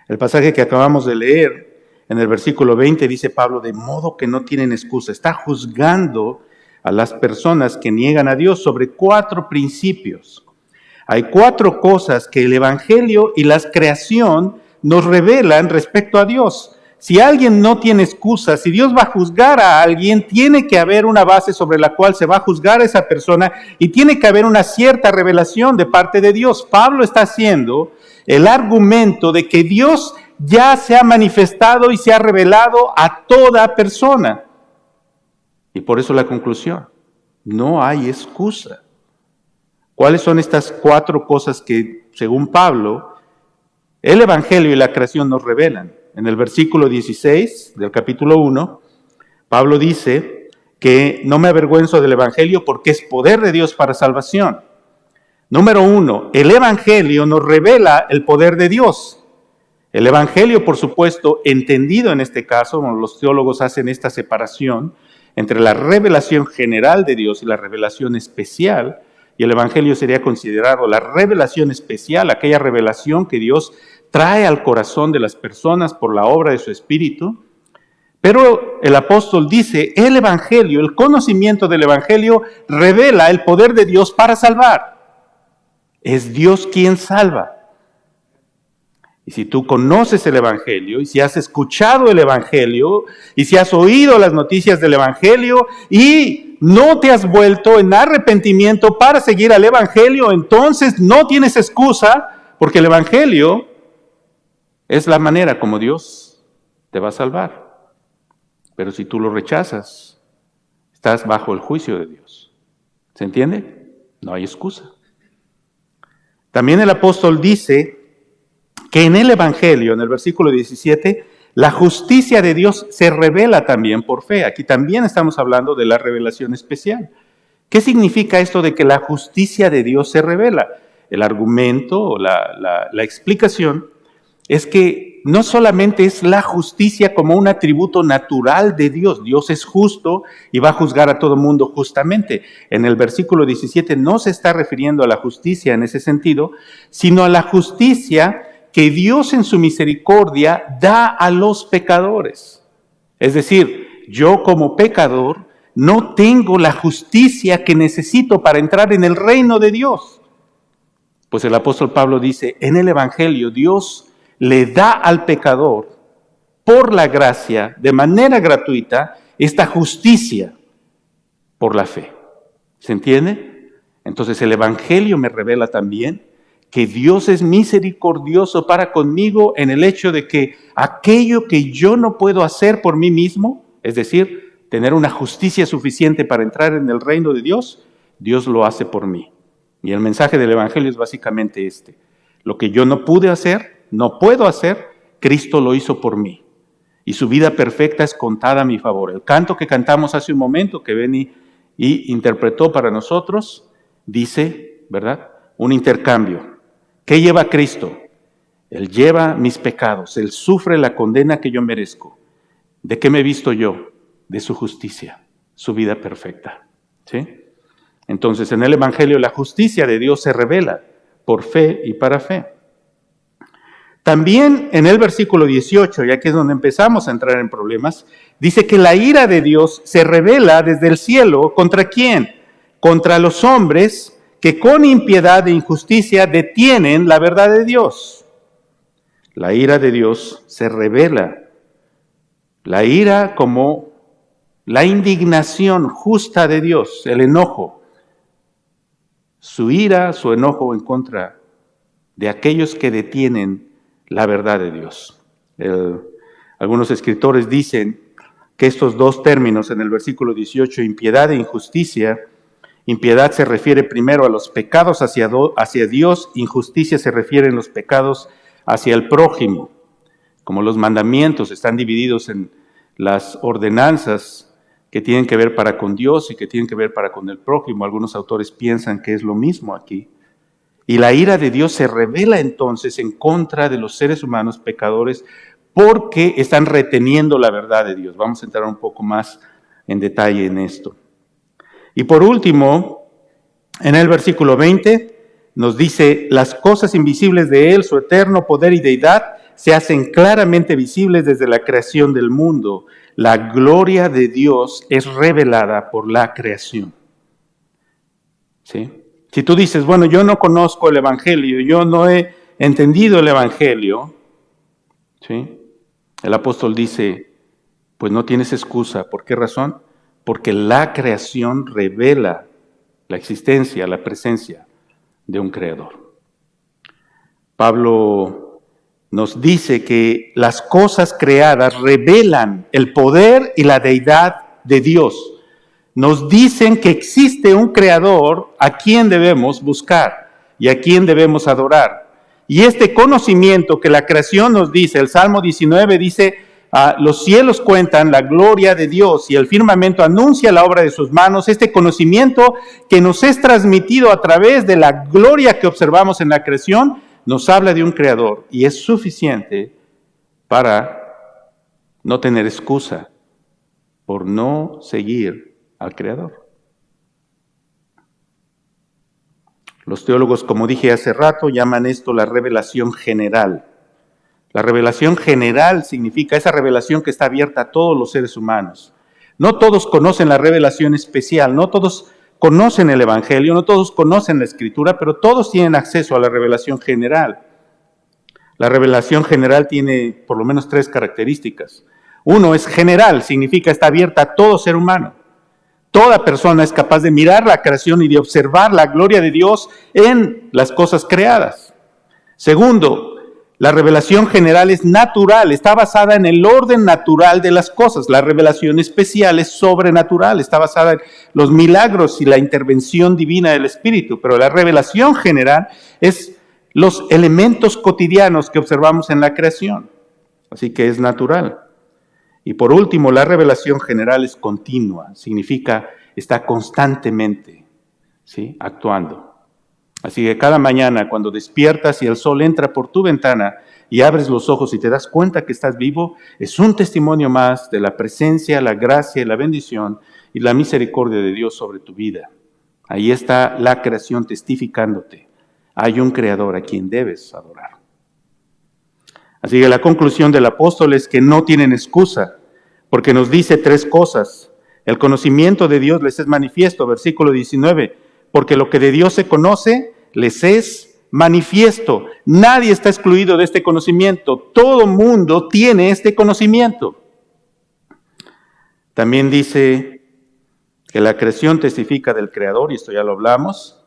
El pasaje que acabamos de leer, en el versículo 20, dice Pablo, de modo que no tienen excusa. Está juzgando a las personas que niegan a Dios sobre 4 principios. Hay 4 cosas que el Evangelio y la creación nos revelan respecto a Dios. Si alguien no tiene excusa, si Dios va a juzgar a alguien, tiene que haber una base sobre la cual se va a juzgar a esa persona y tiene que haber una cierta revelación de parte de Dios. Pablo está haciendo el argumento de que Dios ya se ha manifestado y se ha revelado a toda persona. Y por eso la conclusión, no hay excusa. ¿Cuáles son estas 4 cosas que, según Pablo, el Evangelio y la creación nos revelan? En el versículo 16 del capítulo 1, Pablo dice que no me avergüenzo del Evangelio porque es poder de Dios para salvación. Número 1, el Evangelio nos revela el poder de Dios. El Evangelio, por supuesto, entendido en este caso, bueno, los teólogos hacen esta separación entre la revelación general de Dios y la revelación especial, y el Evangelio sería considerado la revelación especial, aquella revelación que Dios trae al corazón de las personas por la obra de su Espíritu. Pero el apóstol dice, el Evangelio, el conocimiento del Evangelio revela el poder de Dios para salvar. Es Dios quien salva. Y si tú conoces el Evangelio, y si has escuchado el Evangelio, y si has oído las noticias del Evangelio, y no te has vuelto en arrepentimiento para seguir al Evangelio, entonces no tienes excusa, porque el Evangelio es la manera como Dios te va a salvar. Pero si tú lo rechazas, estás bajo el juicio de Dios. ¿Se entiende? No hay excusa. También el apóstol dice que en el Evangelio, en el versículo 17, la justicia de Dios se revela también por fe. Aquí también estamos hablando de la revelación especial. ¿Qué significa esto de que la justicia de Dios se revela? El argumento o la explicación es que no solamente es la justicia como un atributo natural de Dios. Dios es justo y va a juzgar a todo mundo justamente. En el versículo 17 no se está refiriendo a la justicia en ese sentido, sino a la justicia que Dios en su misericordia da a los pecadores. Es decir, yo como pecador no tengo la justicia que necesito para entrar en el reino de Dios. Pues el apóstol Pablo dice, en el Evangelio Dios le da al pecador, por la gracia, de manera gratuita, esta justicia por la fe. ¿Se entiende? Entonces el Evangelio me revela también que Dios es misericordioso para conmigo en el hecho de que aquello que yo no puedo hacer por mí mismo, es decir, tener una justicia suficiente para entrar en el reino de Dios, Dios lo hace por mí. Y el mensaje del Evangelio es básicamente este. Lo que yo no pude hacer, no puedo hacer, Cristo lo hizo por mí. Y su vida perfecta es contada a mi favor. El canto que cantamos hace un momento, que Benny interpretó para nosotros, dice, ¿verdad? Un intercambio. ¿Qué lleva Cristo? Él lleva mis pecados, Él sufre la condena que yo merezco. ¿De qué me he visto yo? De su justicia, su vida perfecta. ¿Sí? Entonces, en el Evangelio la justicia de Dios se revela por fe y para fe. También en el versículo 18, ya que es donde empezamos a entrar en problemas, dice que la ira de Dios se revela desde el cielo. ¿Contra quién? Contra los hombres que con impiedad e injusticia detienen la verdad de Dios. La ira de Dios se revela. La ira como la indignación justa de Dios, el enojo. Su ira, su enojo en contra de aquellos que detienen la verdad de Dios. Algunos escritores dicen que estos dos términos en el versículo 18, impiedad e injusticia, impiedad se refiere primero a los pecados hacia Dios, injusticia se refiere a los pecados hacia el prójimo. Como los mandamientos están divididos en las ordenanzas que tienen que ver para con Dios y que tienen que ver para con el prójimo, algunos autores piensan que es lo mismo aquí. Y la ira de Dios se revela entonces en contra de los seres humanos pecadores porque están reteniendo la verdad de Dios. Vamos a entrar un poco más en detalle en esto. Y por último, en el versículo 20 nos dice, las cosas invisibles de Él, su eterno poder y deidad, se hacen claramente visibles desde la creación del mundo. La gloria de Dios es revelada por la creación. ¿Sí? Si tú dices, bueno, yo no conozco el Evangelio, yo no he entendido el Evangelio, ¿sí? El apóstol dice, pues no tienes excusa. ¿Por qué razón? Porque la creación revela la existencia, la presencia de un creador. Pablo nos dice que las cosas creadas revelan el poder y la deidad de Dios. Nos dicen que existe un creador a quien debemos buscar y a quien debemos adorar. Y este conocimiento que la creación nos dice, el Salmo 19 dice, los cielos cuentan la gloria de Dios y el firmamento anuncia la obra de sus manos. Este conocimiento que nos es transmitido a través de la gloria que observamos en la creación, nos habla de un creador y es suficiente para no tener excusa por no seguir al creador. Los teólogos, como dije hace rato, llaman esto la revelación general. La revelación general significa esa revelación que está abierta a todos los seres humanos. No todos conocen la revelación especial, no todos conocen el Evangelio, no todos conocen la Escritura, pero todos tienen acceso a la revelación general. La revelación general tiene por lo menos 3 características. Uno es general, significa está abierta a todo ser humano. Toda persona es capaz de mirar la creación y de observar la gloria de Dios en las cosas creadas. Segundo, la revelación general es natural, está basada en el orden natural de las cosas. La revelación especial es sobrenatural, está basada en los milagros y la intervención divina del Espíritu. Pero la revelación general es los elementos cotidianos que observamos en la creación. Así que es natural. Y por último, la revelación general es continua, significa está constantemente, ¿sí?, actuando. Así que cada mañana cuando despiertas y el sol entra por tu ventana y abres los ojos y te das cuenta que estás vivo, es un testimonio más de la presencia, la gracia y la bendición y la misericordia de Dios sobre tu vida. Ahí está la creación testificándote. Hay un creador a quien debes adorar. Así que la conclusión del apóstol es que no tienen excusa, porque nos dice 3 cosas. El conocimiento de Dios les es manifiesto, versículo 19, porque lo que de Dios se conoce les es manifiesto. Nadie está excluido de este conocimiento. Todo mundo tiene este conocimiento. También dice que la creación testifica del Creador, y esto ya lo hablamos.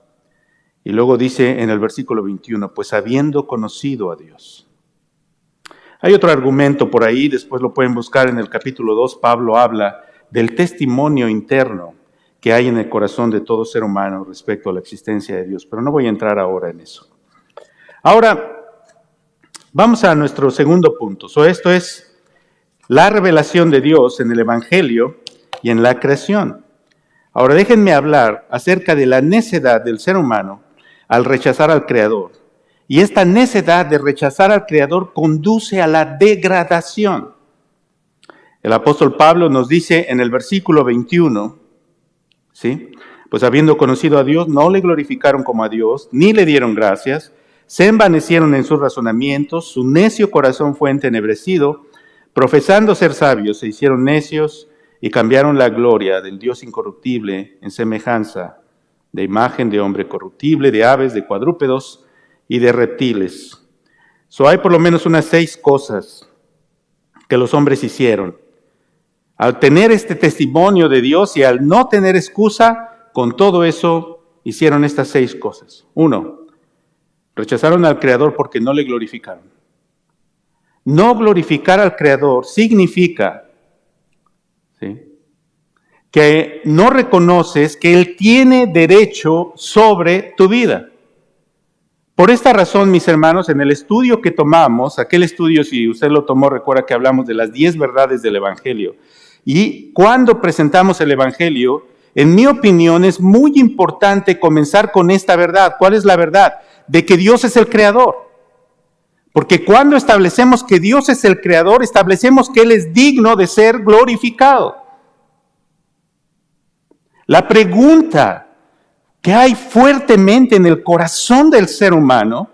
Y luego dice en el versículo 21, pues habiendo conocido a Dios. Hay otro argumento por ahí, después lo pueden buscar en el capítulo 2, Pablo habla del testimonio interno que hay en el corazón de todo ser humano respecto a la existencia de Dios, pero no voy a entrar ahora en eso. Ahora, vamos a nuestro segundo punto. Esto es la revelación de Dios en el Evangelio y en la creación. Ahora déjenme hablar acerca de la necedad del ser humano al rechazar al Creador. Y esta necedad de rechazar al Creador conduce a la degradación. El apóstol Pablo nos dice en el versículo 21, ¿sí?, pues habiendo conocido a Dios, no le glorificaron como a Dios, ni le dieron gracias, se envanecieron en sus razonamientos, su necio corazón fue entenebrecido, profesando ser sabios, se hicieron necios y cambiaron la gloria del Dios incorruptible en semejanza de imagen de hombre corruptible, de aves, de cuadrúpedos y de reptiles. Hay por lo menos unas 6 cosas que los hombres hicieron. Al tener este testimonio de Dios y al no tener excusa, con todo eso hicieron estas 6 cosas. 1, rechazaron al Creador porque no le glorificaron. No glorificar al Creador significa, ¿sí?, que no reconoces que Él tiene derecho sobre tu vida. Por esta razón, mis hermanos, en el estudio que tomamos, aquel estudio, si usted lo tomó, recuerda que hablamos de las 10 verdades del Evangelio. Y cuando presentamos el Evangelio, en mi opinión, es muy importante comenzar con esta verdad. ¿Cuál es la verdad? De que Dios es el Creador. Porque cuando establecemos que Dios es el Creador, establecemos que Él es digno de ser glorificado. La pregunta que hay fuertemente en el corazón del ser humano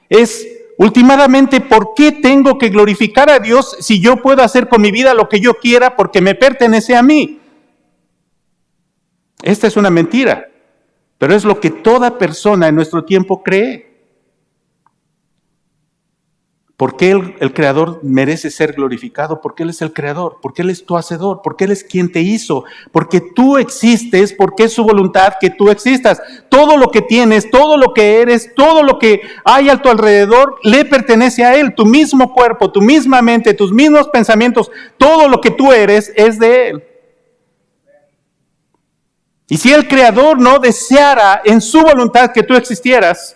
es, últimamente, ¿por qué tengo que glorificar a Dios si yo puedo hacer con mi vida lo que yo quiera porque me pertenece a mí? Esta es una mentira, pero es lo que toda persona en nuestro tiempo cree. ¿Por qué el Creador merece ser glorificado? Porque Él es el Creador, porque Él es tu hacedor, porque Él es quien te hizo, porque tú existes, porque es su voluntad que tú existas. Todo lo que tienes, todo lo que eres, todo lo que hay a tu alrededor, le pertenece a Él. Tu mismo cuerpo, tu misma mente, tus mismos pensamientos, todo lo que tú eres es de Él. Y si el Creador no deseara en su voluntad que tú existieras,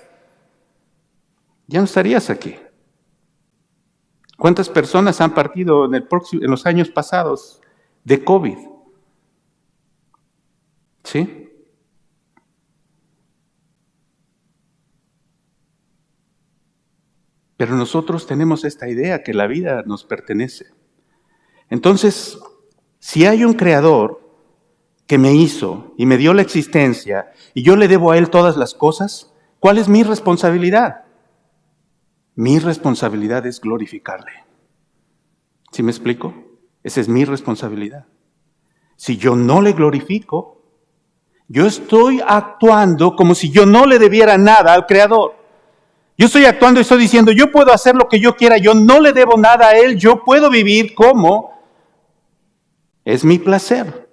ya no estarías aquí. ¿Cuántas personas han partido en los años pasados de COVID? ¿Sí? Pero nosotros tenemos esta idea que la vida nos pertenece. Entonces, si hay un Creador que me hizo y me dio la existencia y yo le debo a Él todas las cosas, ¿cuál es mi responsabilidad? Mi responsabilidad es glorificarle. ¿Sí me explico? Esa es mi responsabilidad. Si yo no le glorifico, yo estoy actuando como si yo no le debiera nada al Creador. Yo estoy actuando y estoy diciendo, yo puedo hacer lo que yo quiera, yo no le debo nada a Él, yo puedo vivir como es mi placer.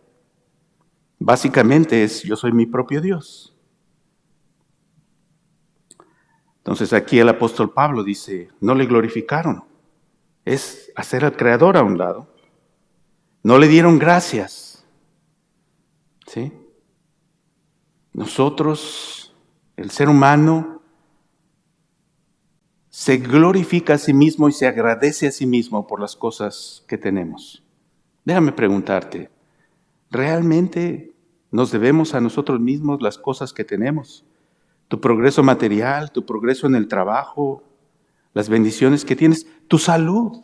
Básicamente yo soy mi propio Dios. Entonces aquí el apóstol Pablo dice, no le glorificaron. Es hacer al Creador a un lado. No le dieron gracias. ¿Sí? Nosotros, el ser humano, se glorifica a sí mismo y se agradece a sí mismo por las cosas que tenemos. Déjame preguntarte, ¿realmente nos debemos a nosotros mismos las cosas que tenemos? Tu progreso material, tu progreso en el trabajo, las bendiciones que tienes, tu salud.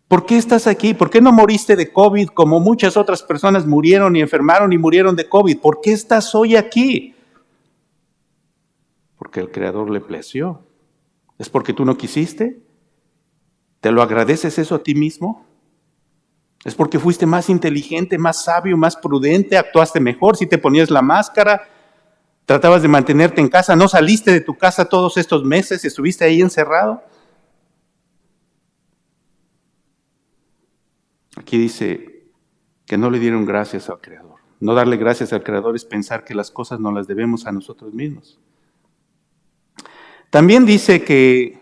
¿Por qué estás aquí? ¿Por qué no moriste de COVID como muchas otras personas murieron y enfermaron y murieron de COVID? ¿Por qué estás hoy aquí? Porque el Creador le plació. ¿Es porque tú no quisiste? ¿Te lo agradeces eso a ti mismo? ¿Es porque fuiste más inteligente, más sabio, más prudente, actuaste mejor si te ponías la máscara? ¿Tratabas de mantenerte en casa? ¿No saliste de tu casa todos estos meses? ¿Estuviste ahí encerrado? Aquí dice que no le dieron gracias al Creador. No darle gracias al Creador es pensar que las cosas no las debemos a nosotros mismos. También dice que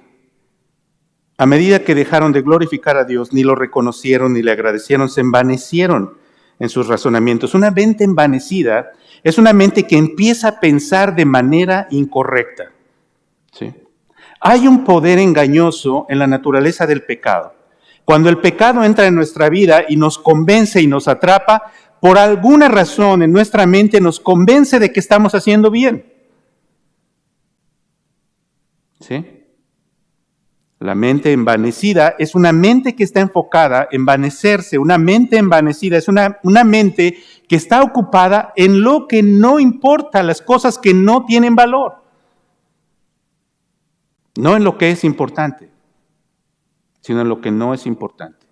a medida que dejaron de glorificar a Dios, ni lo reconocieron ni le agradecieron, se envanecieron en sus razonamientos. Una mente envanecida es una mente que empieza a pensar de manera incorrecta. ¿Sí? Hay un poder engañoso en la naturaleza del pecado. Cuando el pecado entra en nuestra vida y nos convence y nos atrapa, por alguna razón en nuestra mente nos convence de que estamos haciendo bien. ¿Sí? La mente envanecida es una mente que está enfocada, envanecerse, una mente envanecida es una mente que está ocupada en lo que no importa, las cosas que no tienen valor. No en lo que es importante, sino en lo que no es importante.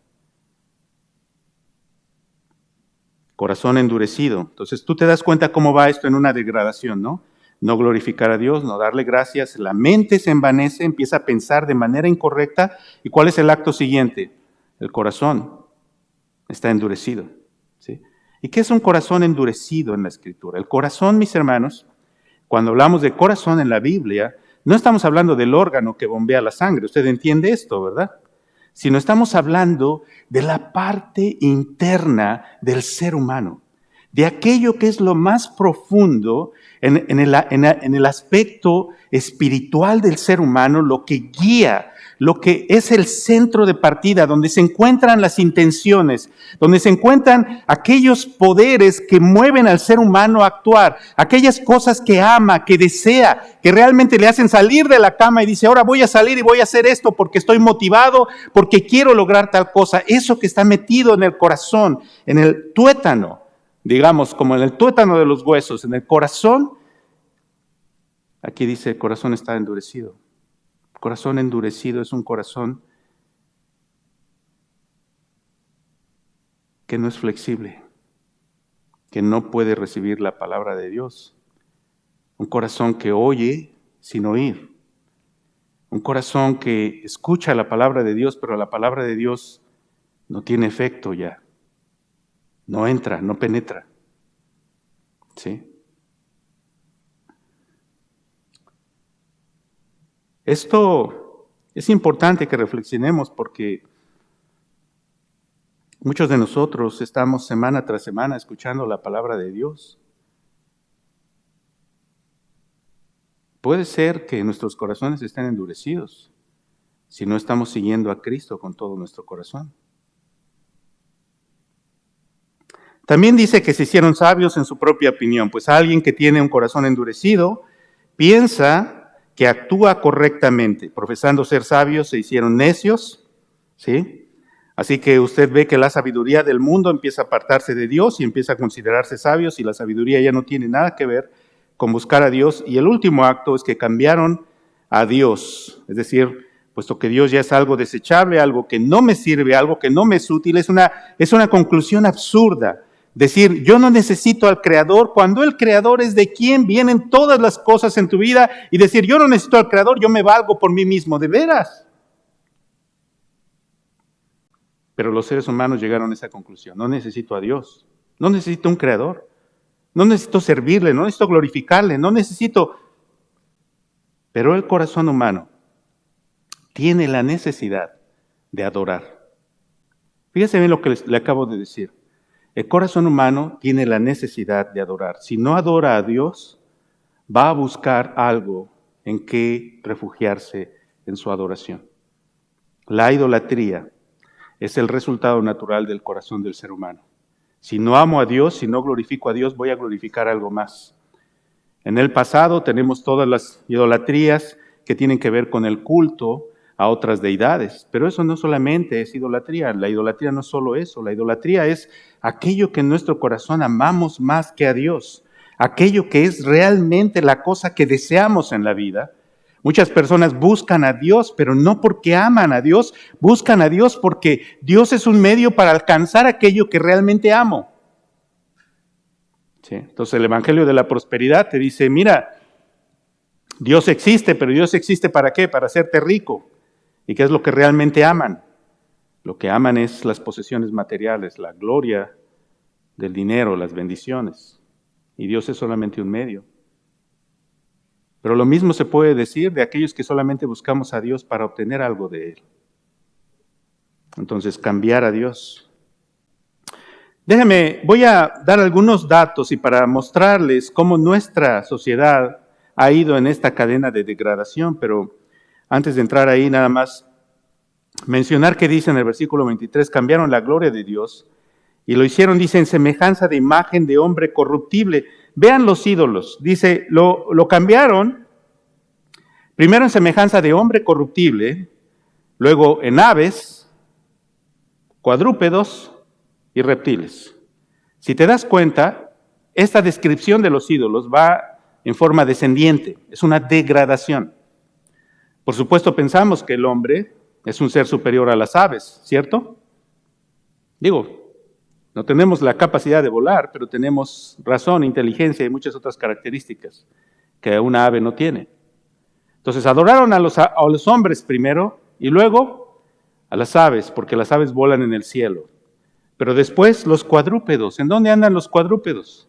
Corazón endurecido. Entonces tú te das cuenta cómo va esto en una degradación, ¿no? No glorificar a Dios, no darle gracias. La mente se envanece, empieza a pensar de manera incorrecta. ¿Y cuál es el acto siguiente? El corazón está endurecido, ¿sí? ¿Y qué es un corazón endurecido en la Escritura? El corazón, mis hermanos, cuando hablamos de corazón en la Biblia, no estamos hablando del órgano que bombea la sangre. Usted entiende esto, ¿verdad? Sino estamos hablando de la parte interna del ser humano, de aquello que es lo más profundo en el aspecto espiritual del ser humano, lo que guía, lo que es el centro de partida, donde se encuentran las intenciones, donde se encuentran aquellos poderes que mueven al ser humano a actuar, aquellas cosas que ama, que desea, que realmente le hacen salir de la cama y dice, ahora voy a salir y voy a hacer esto porque estoy motivado, porque quiero lograr tal cosa. Eso que está metido en el corazón, en el tuétano, digamos, como en el tuétano de los huesos, en el corazón, aquí dice, el corazón está endurecido. Corazón endurecido es un corazón que no es flexible, que no puede recibir la palabra de Dios. Un corazón que oye sin oír. Un corazón que escucha la palabra de Dios, pero la palabra de Dios no tiene efecto ya. No entra, no penetra. ¿Sí? Esto es importante que reflexionemos porque muchos de nosotros estamos semana tras semana escuchando la palabra de Dios. Puede ser que nuestros corazones estén endurecidos si no estamos siguiendo a Cristo con todo nuestro corazón. También dice que se hicieron sabios en su propia opinión, pues alguien que tiene un corazón endurecido piensa que actúa correctamente. Profesando ser sabios, se hicieron necios, ¿sí? Así que usted ve que la sabiduría del mundo empieza a apartarse de Dios y empieza a considerarse sabios y la sabiduría ya no tiene nada que ver con buscar a Dios. Y el último acto es que cambiaron a Dios, es decir, puesto que Dios ya es algo desechable, algo que no me sirve, algo que no me es útil, es una conclusión absurda. Decir, yo no necesito al Creador, cuando el Creador es de quien vienen todas las cosas en tu vida, y decir, yo no necesito al Creador, yo me valgo por mí mismo, ¿de veras? Pero los seres humanos llegaron a esa conclusión, no necesito a Dios, no necesito un Creador, no necesito servirle, no necesito glorificarle, no necesito... Pero el corazón humano tiene la necesidad de adorar. Fíjese bien lo que le acabo de decir. El corazón humano tiene la necesidad de adorar. Si no adora a Dios, va a buscar algo en que refugiarse en su adoración. La idolatría es el resultado natural del corazón del ser humano. Si no amo a Dios, si no glorifico a Dios, voy a glorificar algo más. En el pasado tenemos todas las idolatrías que tienen que ver con el culto a otras deidades, pero eso no solamente es idolatría. La idolatría no es solo eso, la idolatría es aquello que en nuestro corazón amamos más que a Dios, aquello que es realmente la cosa que deseamos en la vida. Muchas personas buscan a Dios, pero no porque aman a Dios, buscan a Dios porque Dios es un medio para alcanzar aquello que realmente amo. ¿Sí? Entonces el Evangelio de la Prosperidad te dice, mira, Dios existe, pero Dios existe ¿para qué? Para hacerte rico. ¿Y qué es lo que realmente aman? Lo que aman es las posesiones materiales, la gloria del dinero, las bendiciones. Y Dios es solamente un medio. Pero lo mismo se puede decir de aquellos que solamente buscamos a Dios para obtener algo de Él. Entonces, cambiar a Dios. Voy a dar algunos datos y para mostrarles cómo nuestra sociedad ha ido en esta cadena de degradación, pero antes de entrar ahí, nada más mencionar que dice en el versículo 23, cambiaron la gloria de Dios y lo hicieron, dice, en semejanza de imagen de hombre corruptible. Vean los ídolos, dice, lo cambiaron primero en semejanza de hombre corruptible, luego en aves, cuadrúpedos y reptiles. Si te das cuenta, esta descripción de los ídolos va en forma descendiente, es una degradación. Por supuesto, pensamos que el hombre es un ser superior a las aves, ¿cierto? Digo, no tenemos la capacidad de volar, pero tenemos razón, inteligencia y muchas otras características que una ave no tiene. Entonces adoraron a los hombres primero y luego a las aves, porque las aves volan en el cielo. Pero después los cuadrúpedos. ¿En dónde andan los cuadrúpedos?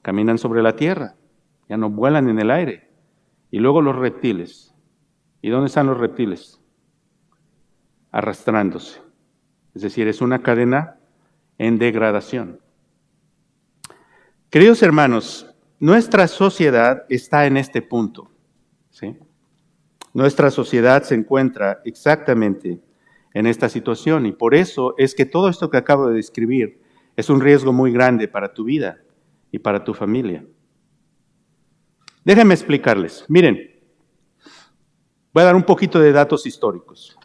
Caminan sobre la tierra, ya no vuelan en el aire. Y luego los reptiles. ¿Y dónde están los reptiles? Arrastrándose. Es decir, es una cadena en degradación. Queridos hermanos, nuestra sociedad está en este punto, ¿sí? Nuestra sociedad se encuentra exactamente en esta situación y por eso es que todo esto que acabo de describir es un riesgo muy grande para tu vida y para tu familia. Déjenme explicarles. Miren, voy a dar un poquito de datos históricos.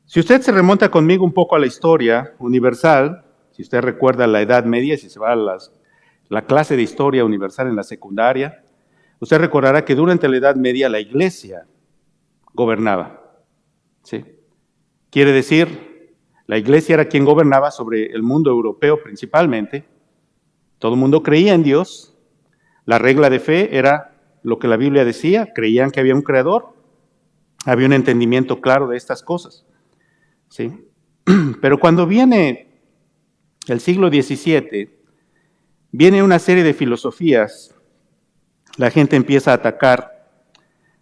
Si usted se remonta conmigo un poco a la historia universal, si usted recuerda la Edad Media, si se va a la clase de historia universal en la secundaria, usted recordará que durante la Edad Media la Iglesia gobernaba, ¿sí? Quiere decir, la Iglesia era quien gobernaba sobre el mundo europeo principalmente. Todo el mundo creía en Dios. La regla de fe era lo que la Biblia decía. Creían que había un creador. Había un entendimiento claro de estas cosas, ¿sí? Pero cuando viene el siglo XVII, viene una serie de filosofías. La gente empieza a atacar,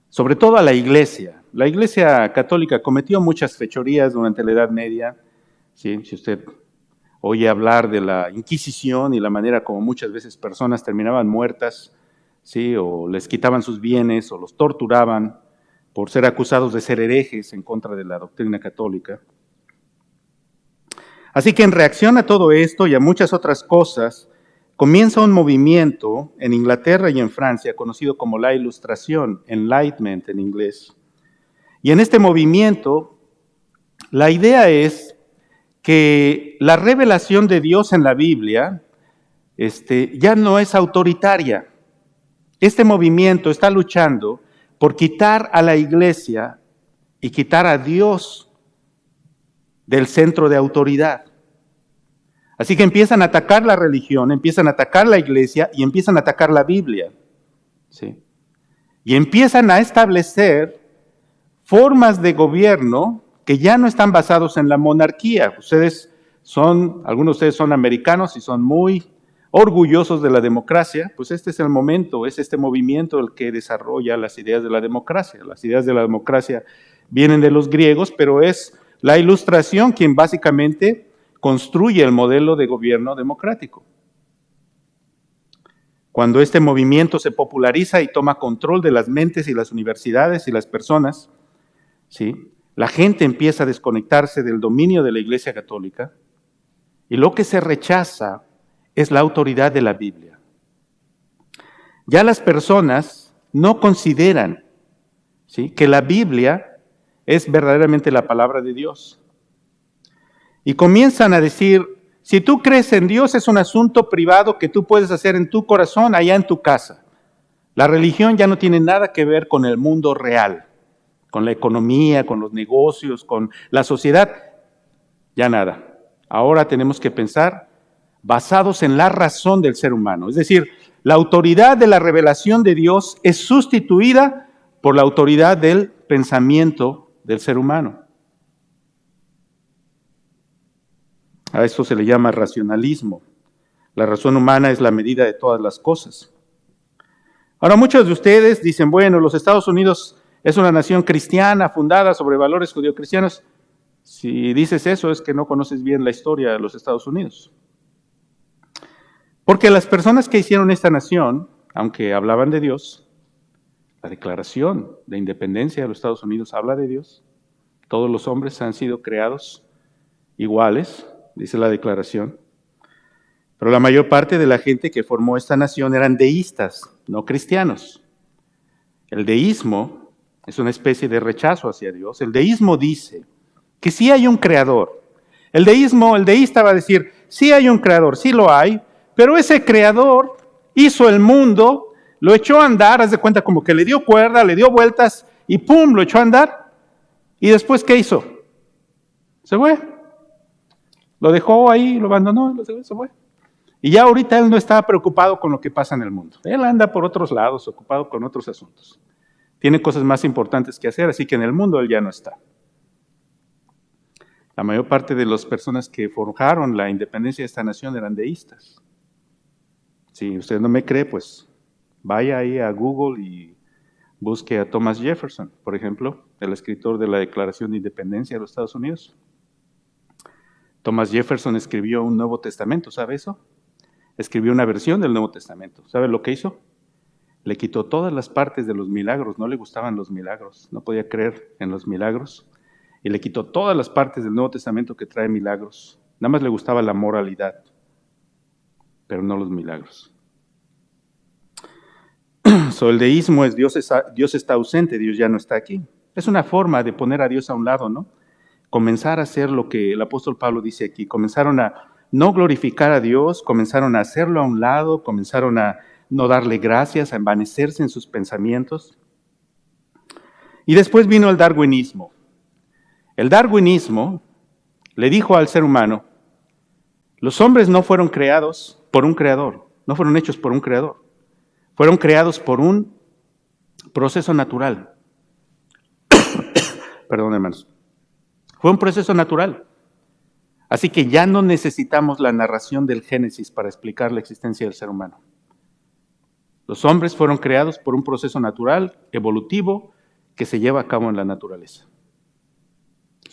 sobre todo a la Iglesia. La Iglesia católica cometió muchas fechorías durante la Edad Media, ¿sí? Si usted oye hablar de la Inquisición y la manera como muchas veces personas terminaban muertas, ¿sí? O les quitaban sus bienes o los torturaban por ser acusados de ser herejes en contra de la doctrina católica. Así que en reacción a todo esto y a muchas otras cosas, comienza un movimiento en Inglaterra y en Francia conocido como la Ilustración, Enlightenment en inglés. Y en este movimiento, la idea es que la revelación de Dios en la Biblia ya no es autoritaria. Este movimiento está luchando por quitar a la Iglesia y quitar a Dios del centro de autoridad. Así que empiezan a atacar la religión, empiezan a atacar la Iglesia y empiezan a atacar la Biblia, ¿sí? Y empiezan a establecer formas de gobierno que ya no están basados en la monarquía. Algunos de ustedes son americanos y son muy orgullosos de la democracia, pues este es el momento, es este movimiento el que desarrolla las ideas de la democracia. Las ideas de la democracia vienen de los griegos, pero es la Ilustración quien básicamente construye el modelo de gobierno democrático. Cuando este movimiento se populariza y toma control de las mentes y las universidades y las personas, ¿sí? La gente empieza a desconectarse del dominio de la Iglesia Católica y lo que se rechaza es la autoridad de la Biblia. Ya las personas no consideran, ¿sí?, que la Biblia es verdaderamente la palabra de Dios. Y comienzan a decir, si tú crees en Dios es un asunto privado que tú puedes hacer en tu corazón, allá en tu casa. La religión ya no tiene nada que ver con el mundo real, con la economía, con los negocios, con la sociedad, ya nada. Ahora tenemos que pensar basados en la razón del ser humano. Es decir, la autoridad de la revelación de Dios es sustituida por la autoridad del pensamiento del ser humano. A esto se le llama racionalismo. La razón humana es la medida de todas las cosas. Ahora, muchos de ustedes dicen, bueno, los Estados Unidos es una nación cristiana fundada sobre valores judeocristianos. Si dices eso es que no conoces bien la historia de los Estados Unidos. Porque las personas que hicieron esta nación, aunque hablaban de Dios, la Declaración de Independencia de los Estados Unidos habla de Dios. Todos los hombres han sido creados iguales, dice la Declaración. Pero la mayor parte de la gente que formó esta nación eran deístas, no cristianos. El deísmo es una especie de rechazo hacia Dios. El deísmo dice que sí hay un creador. El deísta va a decir, sí hay un creador, sí lo hay, pero ese creador hizo el mundo lo echó a andar, haz de cuenta como que le dio cuerda, le dio vueltas y ¡pum!, lo echó a andar. ¿Y después qué hizo? Se fue. Lo dejó ahí, lo abandonó, se fue. Y ya ahorita él no está preocupado con lo que pasa en el mundo. Él anda por otros lados, ocupado con otros asuntos. Tiene cosas más importantes que hacer, así que en el mundo él ya no está. La mayor parte de las personas que forjaron la independencia de esta nación eran deístas. Si usted no me cree, pues vaya ahí a Google y busque a Thomas Jefferson, por ejemplo, el escritor de la Declaración de Independencia de los Estados Unidos. Thomas Jefferson escribió un Nuevo Testamento, ¿sabe eso? Escribió una versión del Nuevo Testamento. ¿Sabe lo que hizo? Le quitó todas las partes de los milagros, no le gustaban los milagros, no podía creer en los milagros, y le quitó todas las partes del Nuevo Testamento que trae milagros. Nada más le gustaba la moralidad, pero no los milagros. El deísmo es Dios está ausente, Dios ya no está aquí. Es una forma de poner a Dios a un lado, ¿no? Comenzar a hacer lo que el apóstol Pablo dice aquí. Comenzaron a no glorificar a Dios, comenzaron a hacerlo a un lado, comenzaron a no darle gracias, a envanecerse en sus pensamientos. Y después vino el darwinismo. El darwinismo le dijo al ser humano, los hombres no fueron creados por un creador, no fueron hechos por un creador, fueron creados por un proceso natural. Perdón, hermanos. Fue un proceso natural. Así que ya no necesitamos la narración del Génesis para explicar la existencia del ser humano. Los hombres fueron creados por un proceso natural, evolutivo, que se lleva a cabo en la naturaleza.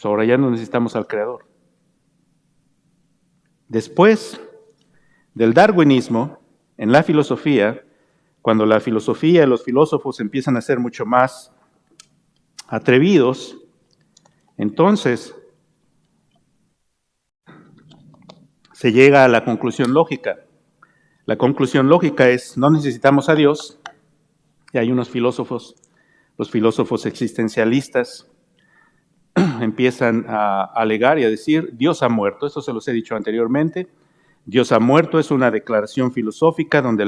Ahora ya no necesitamos al creador. Después del darwinismo, en la filosofía, cuando la filosofía y los filósofos empiezan a ser mucho más atrevidos, entonces se llega a la conclusión lógica. La conclusión lógica es, no necesitamos a Dios, y hay unos filósofos, los filósofos existencialistas, empiezan a alegar y a decir, Dios ha muerto, esto se los he dicho anteriormente, Dios ha muerto es una declaración filosófica donde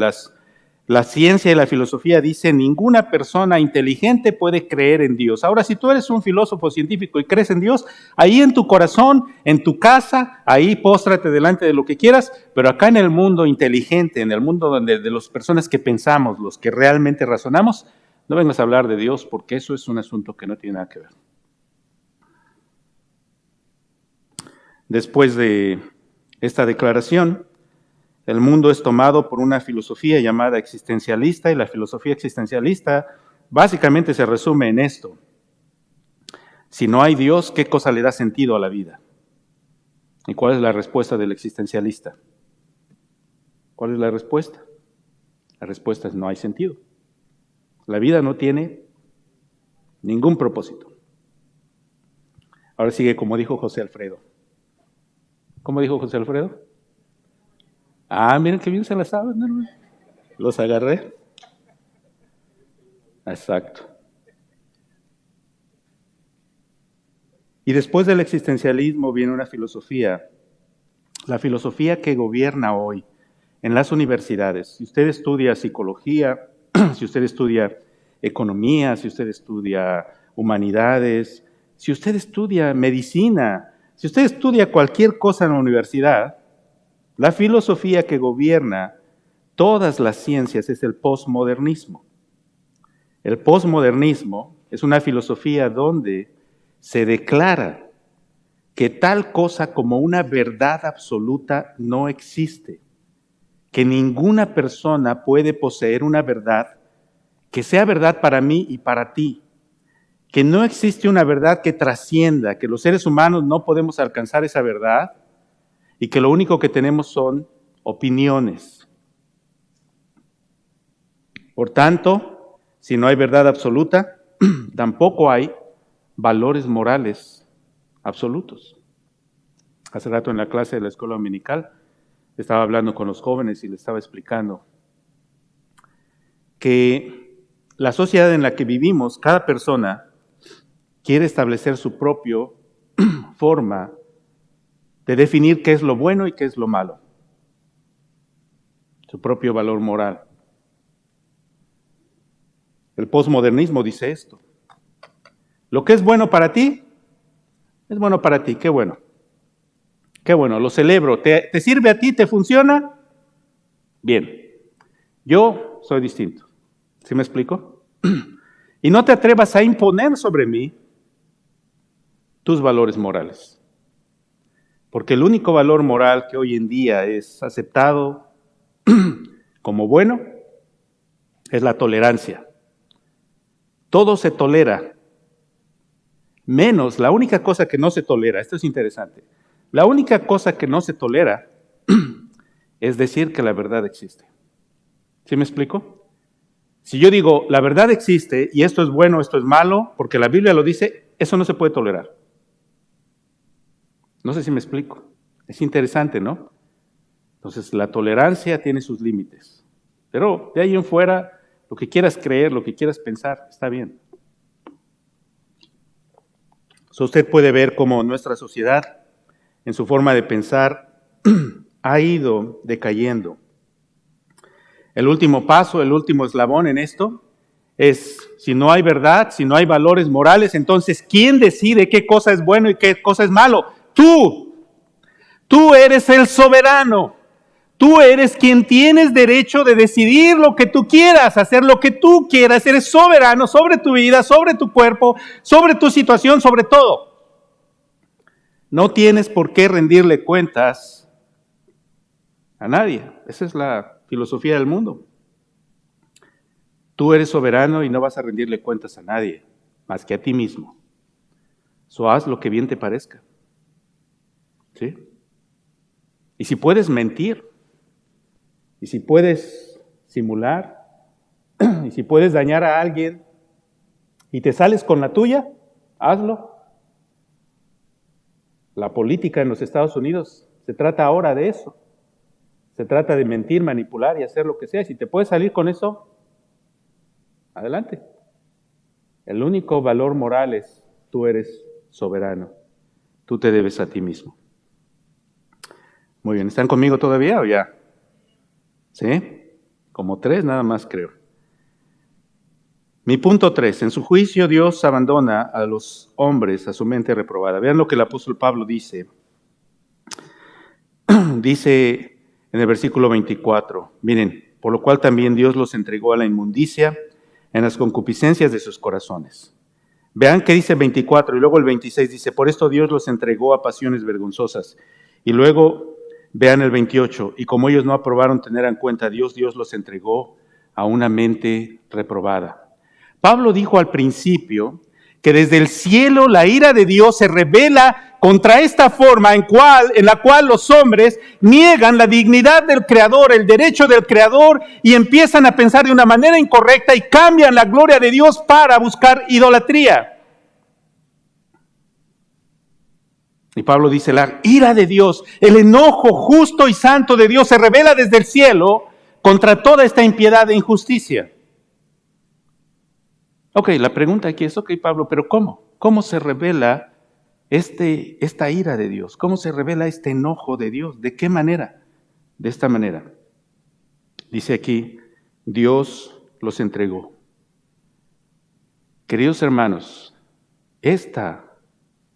la ciencia y la filosofía dicen, ninguna persona inteligente puede creer en Dios. Ahora, si tú eres un filósofo científico y crees en Dios, ahí en tu corazón, en tu casa, ahí póstrate delante de lo que quieras, pero acá en el mundo inteligente, en el mundo donde de las personas que pensamos, los que realmente razonamos, no vengas a hablar de Dios porque eso es un asunto que no tiene nada que ver. Después de esta declaración, el mundo es tomado por una filosofía llamada existencialista, y la filosofía existencialista básicamente se resume en esto. Si no hay Dios, ¿qué cosa le da sentido a la vida? ¿Y cuál es la respuesta del existencialista? ¿Cuál es la respuesta? La respuesta es no hay sentido. La vida no tiene ningún propósito. Ahora sigue como dijo José Alfredo. ¿Cómo dijo José Alfredo? Miren qué bien se la saben, ¿no? Los agarré. Exacto. Y después del existencialismo viene una filosofía, la filosofía que gobierna hoy en las universidades. Si usted estudia psicología, si usted estudia economía, si usted estudia humanidades, si usted estudia medicina, si usted estudia cualquier cosa en la universidad, la filosofía que gobierna todas las ciencias es el posmodernismo. El posmodernismo es una filosofía donde se declara que tal cosa como una verdad absoluta no existe, que ninguna persona puede poseer una verdad que sea verdad para mí y para ti, que no existe una verdad que trascienda, que los seres humanos no podemos alcanzar esa verdad y que lo único que tenemos son opiniones. Por tanto, si no hay verdad absoluta, tampoco hay valores morales absolutos. Hace rato en la clase de la escuela dominical estaba hablando con los jóvenes y les estaba explicando que la sociedad en la que vivimos, cada persona quiere establecer su propia forma de definir qué es lo bueno y qué es lo malo, su propio valor moral. El posmodernismo dice esto. Lo que es bueno para ti, es bueno para ti. Qué bueno. Qué bueno, lo celebro. ¿Te sirve a ti? ¿Te funciona? Bien. Yo soy distinto. ¿Sí me explico? Y no te atrevas a imponer sobre mí tus valores morales. Porque el único valor moral que hoy en día es aceptado como bueno es la tolerancia. Todo se tolera, menos la única cosa que no se tolera. Esto es interesante. La única cosa que no se tolera es decir que la verdad existe. ¿Sí me explico? Si yo digo, la verdad existe y esto es bueno, esto es malo, porque la Biblia lo dice, eso no se puede tolerar. No sé si me explico. Es interesante, ¿no? Entonces, la tolerancia tiene sus límites. Pero de ahí en fuera, lo que quieras creer, lo que quieras pensar, está bien. Usted puede ver cómo nuestra sociedad, en su forma de pensar, ha ido decayendo. El último paso, el último eslabón en esto es, si no hay verdad, si no hay valores morales, entonces, ¿quién decide qué cosa es bueno y qué cosa es malo? Tú eres el soberano. Tú eres quien tienes derecho de decidir lo que tú quieras, hacer lo que tú quieras. Eres soberano sobre tu vida, sobre tu cuerpo, sobre tu situación, sobre todo. No tienes por qué rendirle cuentas a nadie. Esa es la filosofía del mundo. Tú eres soberano y no vas a rendirle cuentas a nadie, más que a ti mismo. So, haz lo que bien te parezca. ¿Sí? Y si puedes mentir, y si puedes simular, y si puedes dañar a alguien, y te sales con la tuya, hazlo. La política en los Estados Unidos se trata ahora de eso. Se trata de mentir, manipular y hacer lo que sea. Si te puedes salir con eso, adelante. El único valor moral es, tú eres soberano. Tú te debes a ti mismo. Muy bien, ¿están conmigo todavía o ya? ¿Sí? Como 3 nada más creo. Mi punto 3, en su juicio Dios abandona a los hombres a su mente reprobada. Vean lo que el apóstol Pablo dice. Dice en el versículo 24, miren, por lo cual también Dios los entregó a la inmundicia en las concupiscencias de sus corazones. Vean que dice 24 y luego el 26 dice, por esto Dios los entregó a pasiones vergonzosas. Y luego vean el 28, y como ellos no aprobaron tener en cuenta a Dios, Dios los entregó a una mente reprobada. Pablo dijo al principio que desde el cielo la ira de Dios se revela contra esta forma en la cual los hombres niegan la dignidad del Creador, el derecho del Creador, y empiezan a pensar de una manera incorrecta y cambian la gloria de Dios para buscar idolatría. Y Pablo dice, la ira de Dios, el enojo justo y santo de Dios se revela desde el cielo contra toda esta impiedad e injusticia. Ok, la pregunta aquí es, ok Pablo, pero ¿cómo? ¿Cómo se revela esta ira de Dios? ¿Cómo se revela este enojo de Dios? ¿De qué manera? De esta manera. Dice aquí, Dios los entregó. Queridos hermanos, esta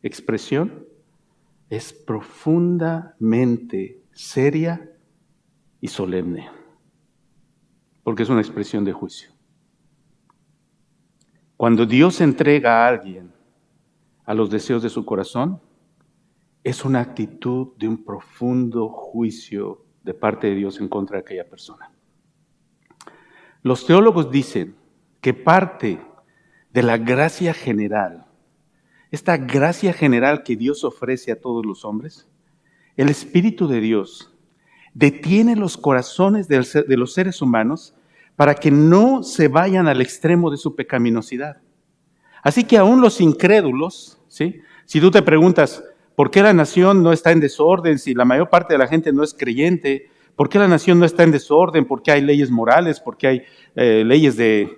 expresión es profundamente seria y solemne, porque es una expresión de juicio. Cuando Dios entrega a alguien a los deseos de su corazón, es una actitud de un profundo juicio de parte de Dios en contra de aquella persona. Los teólogos dicen que parte de la gracia general, esta gracia general que Dios ofrece a todos los hombres, el Espíritu de Dios detiene los corazones de los seres humanos para que no se vayan al extremo de su pecaminosidad. Así que aún los incrédulos, ¿sí? Si tú te preguntas, ¿por qué la nación no está en desorden? Si la mayor parte de la gente no es creyente, ¿por qué la nación no está en desorden? ¿Por qué hay leyes morales? ¿Por qué hay leyes de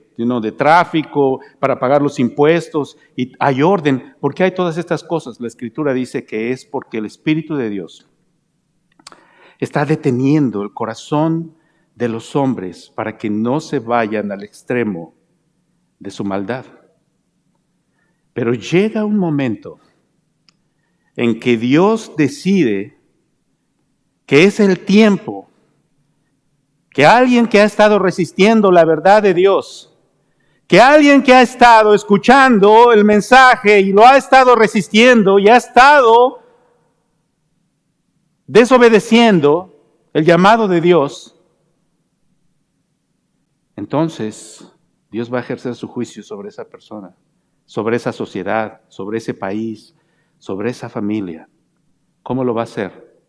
tráfico para pagar los impuestos? Y hay orden. ¿Por qué hay todas estas cosas? La Escritura dice que es porque el Espíritu de Dios está deteniendo el corazón de los hombres para que no se vayan al extremo de su maldad. Pero llega un momento en que Dios decide que es el tiempo que alguien que ha estado resistiendo la verdad de Dios, que alguien que ha estado escuchando el mensaje y lo ha estado resistiendo y ha estado desobedeciendo el llamado de Dios, entonces Dios va a ejercer su juicio sobre esa persona, sobre esa sociedad, sobre ese país, sobre esa familia. ¿Cómo lo va a hacer?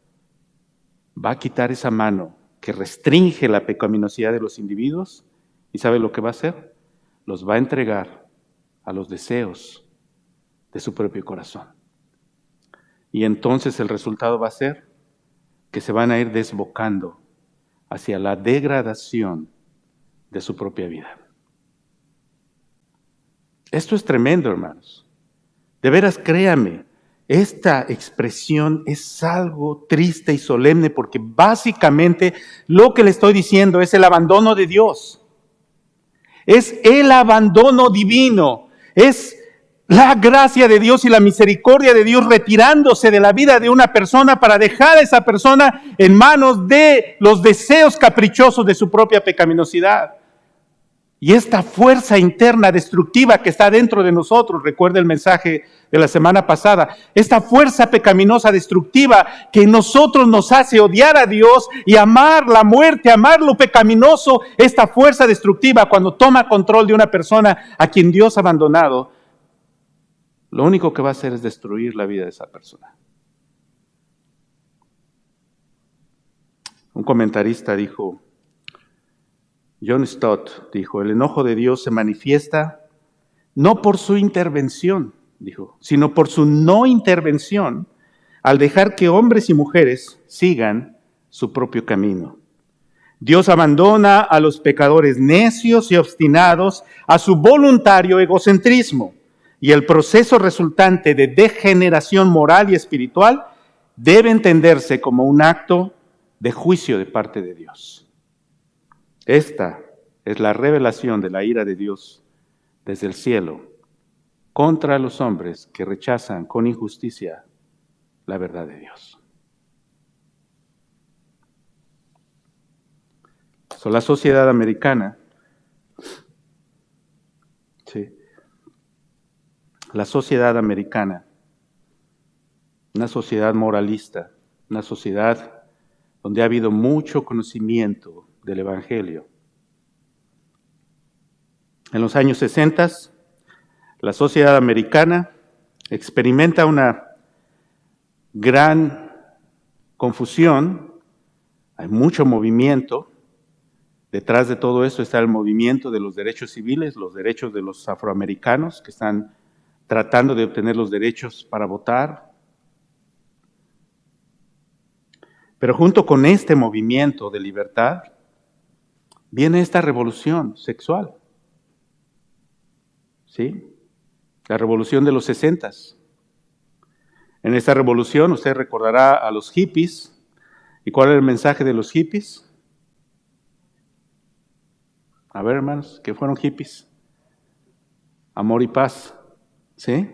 Va a quitar esa mano que restringe la pecaminosidad de los individuos y ¿sabe lo que va a hacer? Los va a entregar a los deseos de su propio corazón. Y entonces el resultado va a ser que se van a ir desbocando hacia la degradación de su propia vida. Esto es tremendo, hermanos. De veras, créame, esta expresión es algo triste y solemne porque básicamente lo que le estoy diciendo es el abandono de Dios. Es el abandono divino. Es la gracia de Dios y la misericordia de Dios retirándose de la vida de una persona para dejar a esa persona en manos de los deseos caprichosos de su propia pecaminosidad. Y esta fuerza interna destructiva que está dentro de nosotros, recuerda el mensaje de la semana pasada, esta fuerza pecaminosa destructiva que en nosotros nos hace odiar a Dios y amar la muerte, amar lo pecaminoso, esta fuerza destructiva cuando toma control de una persona a quien Dios ha abandonado, lo único que va a hacer es destruir la vida de esa persona. Un comentarista dijo, John Stott dijo, el enojo de Dios se manifiesta no por su intervención, dijo, sino por su no intervención al dejar que hombres y mujeres sigan su propio camino. Dios abandona a los pecadores necios y obstinados a su voluntario egocentrismo y el proceso resultante de degeneración moral y espiritual debe entenderse como un acto de juicio de parte de Dios. Esta es la revelación de la ira de Dios desde el cielo contra los hombres que rechazan con injusticia la verdad de Dios. La sociedad americana, la sociedad americana, una sociedad moralista, una sociedad donde ha habido mucho conocimiento del Evangelio. En los años 60, la sociedad americana experimenta una gran confusión, hay mucho movimiento. Detrás de todo esto está el movimiento de los derechos civiles, los derechos de los afroamericanos que están tratando de obtener los derechos para votar. Pero junto con este movimiento de libertad, viene esta revolución sexual. ¿Sí? La revolución de los 60s. En esta revolución usted recordará a los hippies. ¿Y cuál era el mensaje de los hippies? A ver, hermanos, ¿qué fueron hippies? Amor y paz. ¿Sí?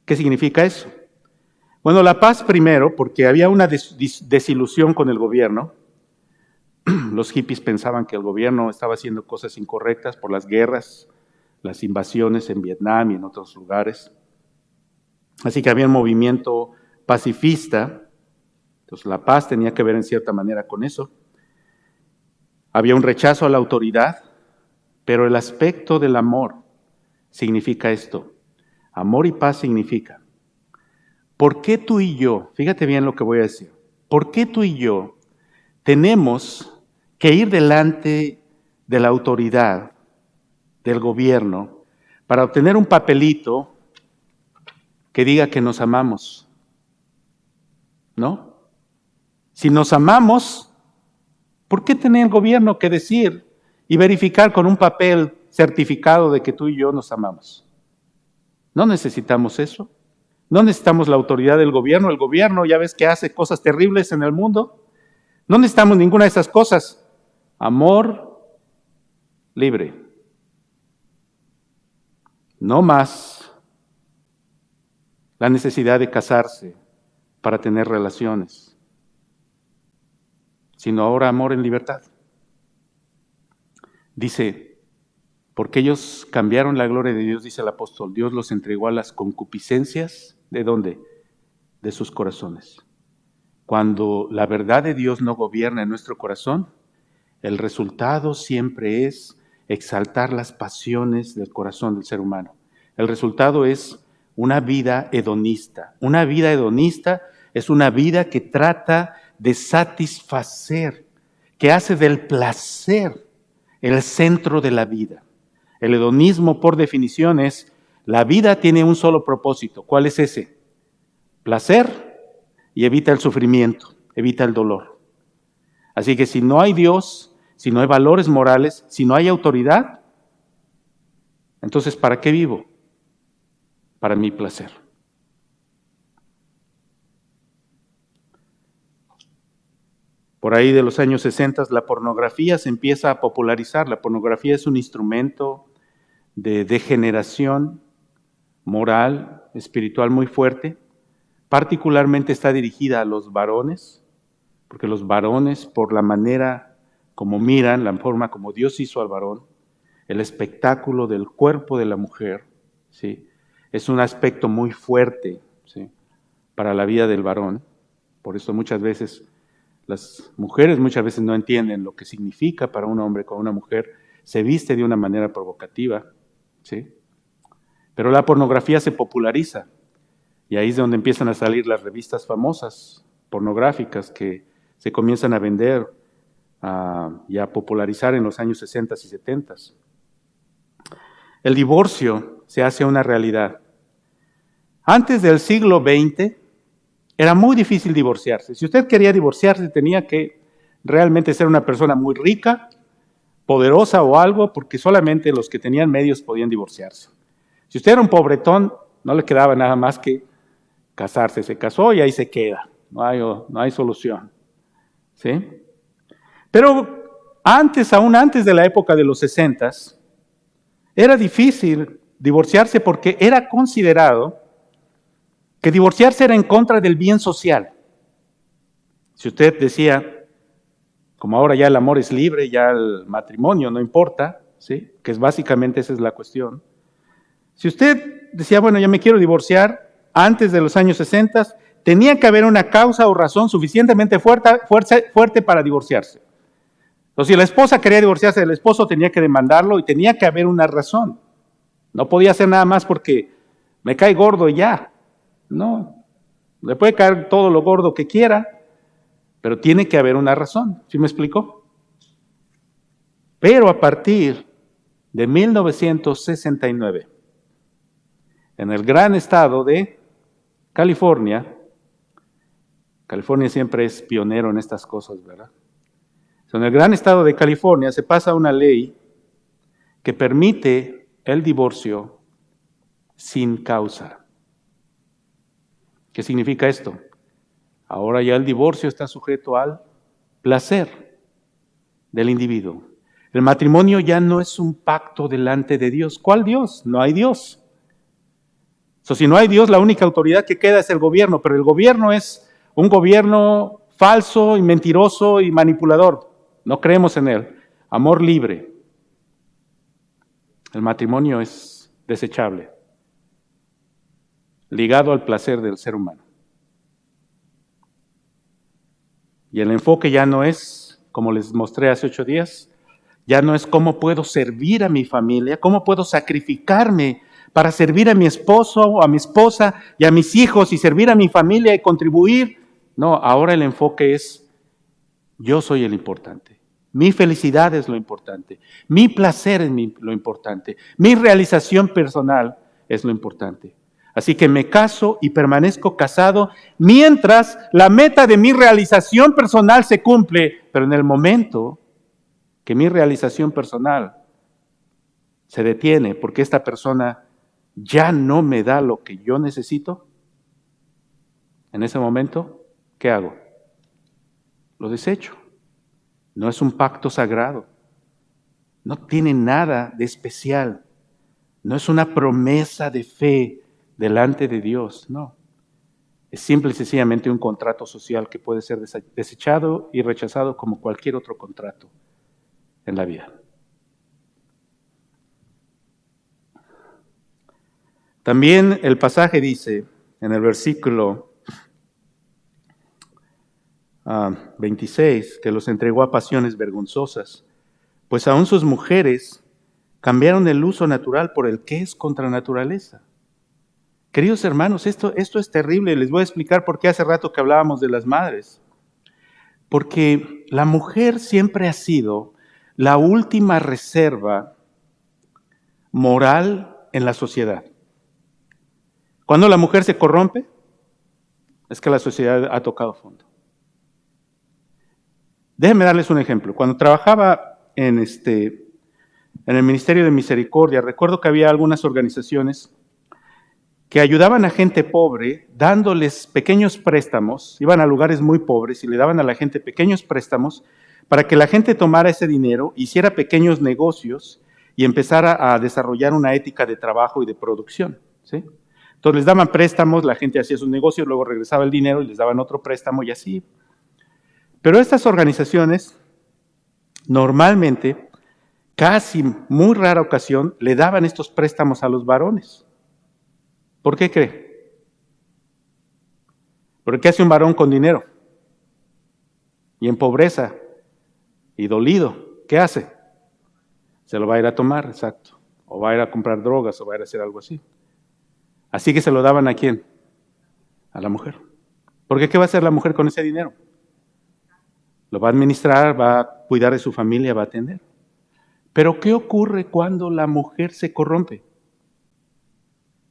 ¿Qué significa eso? Bueno, la paz primero, porque había una desilusión con el gobierno. Los hippies pensaban que el gobierno estaba haciendo cosas incorrectas por las guerras, las invasiones en Vietnam y en otros lugares. Así que había un movimiento pacifista. Entonces la paz tenía que ver en cierta manera con eso. Había un rechazo a la autoridad, pero el aspecto del amor significa esto. Amor y paz significa, ¿por qué tú y yo, fíjate bien lo que voy a decir, por qué tú y yo tenemos que ir delante de la autoridad, del gobierno, para obtener un papelito que diga que nos amamos? ¿No? Si nos amamos, ¿por qué tiene el gobierno que decir y verificar con un papel certificado de que tú y yo nos amamos? No necesitamos eso. No necesitamos la autoridad del gobierno. El gobierno ya ves que hace cosas terribles en el mundo. No necesitamos ninguna de esas cosas. Amor libre. No más la necesidad de casarse para tener relaciones, sino ahora amor en libertad. Dice, porque ellos cambiaron la gloria de Dios, dice el apóstol, Dios los entregó a las concupiscencias, ¿de dónde? De sus corazones. Cuando la verdad de Dios no gobierna en nuestro corazón, el resultado siempre es exaltar las pasiones del corazón del ser humano. El resultado es una vida hedonista. Una vida hedonista es una vida que trata de satisfacer, que hace del placer el centro de la vida. El hedonismo, por definición, es la vida tiene un solo propósito. ¿Cuál es ese? Placer y evita el sufrimiento, evita el dolor. Así que si no hay Dios, si no hay valores morales, si no hay autoridad, entonces ¿para qué vivo? Para mi placer. Por ahí de los años 60 la pornografía se empieza a popularizar. La pornografía es un instrumento de degeneración moral, espiritual muy fuerte. Particularmente está dirigida a los varones, porque los varones, por la manera como miran, la forma como Dios hizo al varón, el espectáculo del cuerpo de la mujer, ¿sí? Es un aspecto muy fuerte, ¿sí?, para la vida del varón. Por eso muchas veces las mujeres no entienden lo que significa para un hombre cuando una mujer se viste de una manera provocativa, ¿sí? Pero la pornografía se populariza y ahí es donde empiezan a salir las revistas famosas pornográficas que se comienzan a vender y a popularizar en los años 60 y 70. El divorcio se hace una realidad. Antes del siglo XX era muy difícil divorciarse. Si usted quería divorciarse tenía que realmente ser una persona muy rica, poderosa o algo, porque solamente los que tenían medios podían divorciarse. Si usted era un pobretón, no le quedaba nada más que casarse. Se casó y ahí se queda. No hay solución. ¿Sí? Pero aún antes de la época de los 60s, era difícil divorciarse porque era considerado que divorciarse era en contra del bien social. Si usted decía, como ahora ya el amor es libre, ya el matrimonio no importa, ¿sí?, que es básicamente esa es la cuestión. Si usted decía, bueno, ya me quiero divorciar, antes de los años 60, tenía que haber una causa o razón suficientemente fuerte para divorciarse. Entonces, si la esposa quería divorciarse, el esposo tenía que demandarlo y tenía que haber una razón. No podía hacer nada más porque me cae gordo y ya. No, le puede caer todo lo gordo que quiera, pero tiene que haber una razón. ¿Sí me explico? Pero a partir de 1969, en el gran estado de California siempre es pionero en estas cosas, ¿verdad? En el gran estado de California se pasa una ley que permite el divorcio sin causa. ¿Qué significa esto? Ahora ya el divorcio está sujeto al placer del individuo. El matrimonio ya no es un pacto delante de Dios. ¿Cuál Dios? No hay Dios. Si no hay Dios, la única autoridad que queda es el gobierno, pero el gobierno es un gobierno falso y mentiroso y manipulador. No creemos en él. Amor libre. El matrimonio es desechable, ligado al placer del ser humano. Y el enfoque ya no es, como les mostré hace 8 días, ya no es cómo puedo servir a mi familia, cómo puedo sacrificarme para servir a mi esposo o a mi esposa y a mis hijos y servir a mi familia y contribuir. No, ahora el enfoque es, yo soy el importante. Mi felicidad es lo importante. Mi placer es lo importante. Mi realización personal es lo importante. Así que me caso y permanezco casado mientras la meta de mi realización personal se cumple, pero en el momento que mi realización personal se detiene porque esta persona ya no me da lo que yo necesito, en ese momento, ¿qué hago? Lo desecho. No es un pacto sagrado. No tiene nada de especial. No es una promesa de fe delante de Dios, no. Es simple y sencillamente un contrato social que puede ser desechado y rechazado como cualquier otro contrato en la vida. También el pasaje dice en el versículo 26 que los entregó a pasiones vergonzosas, pues aún sus mujeres cambiaron el uso natural por el que es contra naturaleza. Queridos hermanos, esto es terrible. Les voy a explicar por qué hace rato que hablábamos de las madres. Porque la mujer siempre ha sido la última reserva moral en la sociedad. Cuando la mujer se corrompe, es que la sociedad ha tocado fondo. Déjenme darles un ejemplo. Cuando trabajaba en el Ministerio de Misericordia, recuerdo que había algunas organizaciones que ayudaban a gente pobre dándoles pequeños préstamos, iban a lugares muy pobres y le daban a la gente pequeños préstamos para que la gente tomara ese dinero, hiciera pequeños negocios y empezara a desarrollar una ética de trabajo y de producción, ¿sí? Entonces les daban préstamos, la gente hacía sus negocios, luego regresaba el dinero y les daban otro préstamo y así. Pero estas organizaciones normalmente, casi muy rara ocasión, le daban estos préstamos a los varones. ¿Por qué cree? ¿Pero qué hace un varón con dinero? Y en pobreza y dolido, ¿qué hace? Se lo va a ir a tomar, exacto. O va a ir a comprar drogas o va a ir a hacer algo así. Así que se lo daban ¿a quién? A la mujer. Porque ¿qué va a hacer la mujer con ese dinero? Lo va a administrar, va a cuidar de su familia, va a atender. Pero ¿qué ocurre cuando la mujer se corrompe?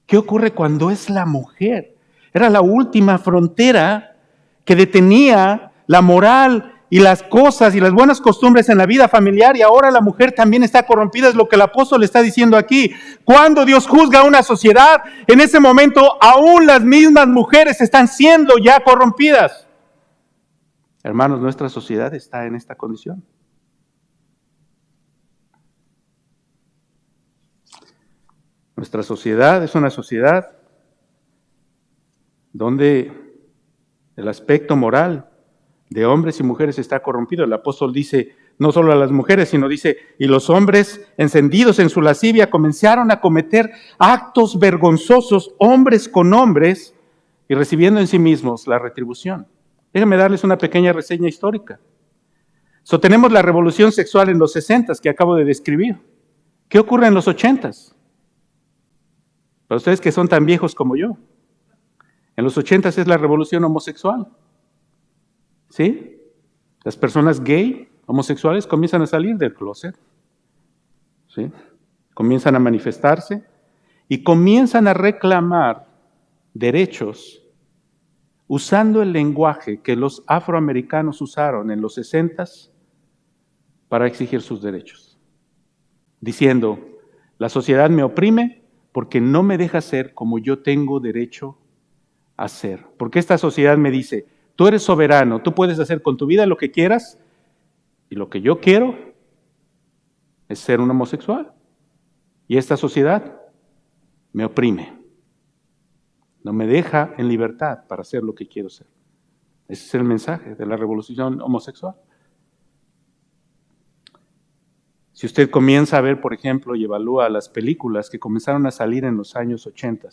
¿Qué ocurre cuando es la mujer? Era la última frontera que detenía la moral y las cosas y las buenas costumbres en la vida familiar, y ahora la mujer también está corrompida. Es lo que el apóstol está diciendo aquí. Cuando Dios juzga a una sociedad, en ese momento aún las mismas mujeres están siendo ya corrompidas. Hermanos, nuestra sociedad está en esta condición. Nuestra sociedad es una sociedad donde el aspecto moral de hombres y mujeres está corrompido. El apóstol dice, no solo a las mujeres, sino dice, y los hombres encendidos en su lascivia comenzaron a cometer actos vergonzosos, hombres con hombres, y recibiendo en sí mismos la retribución. Déjenme darles una pequeña reseña histórica. Tenemos la revolución sexual en los 60s que acabo de describir. ¿Qué ocurre en los 80s? Para ustedes que son tan viejos como yo, en los 80s es la revolución homosexual. ¿Sí? Las personas gay, homosexuales, comienzan a salir del closet. ¿Sí? Comienzan a manifestarse y comienzan a reclamar derechos usando el lenguaje que los afroamericanos usaron en los 60s para exigir sus derechos. Diciendo, la sociedad me oprime porque no me deja ser como yo tengo derecho a ser. Porque esta sociedad me dice, tú eres soberano, tú puedes hacer con tu vida lo que quieras, y lo que yo quiero es ser un homosexual. Y esta sociedad me oprime. No me deja en libertad para hacer lo que quiero ser. Ese es el mensaje de la revolución homosexual. Si usted comienza a ver, por ejemplo, y evalúa las películas que comenzaron a salir en los años 80,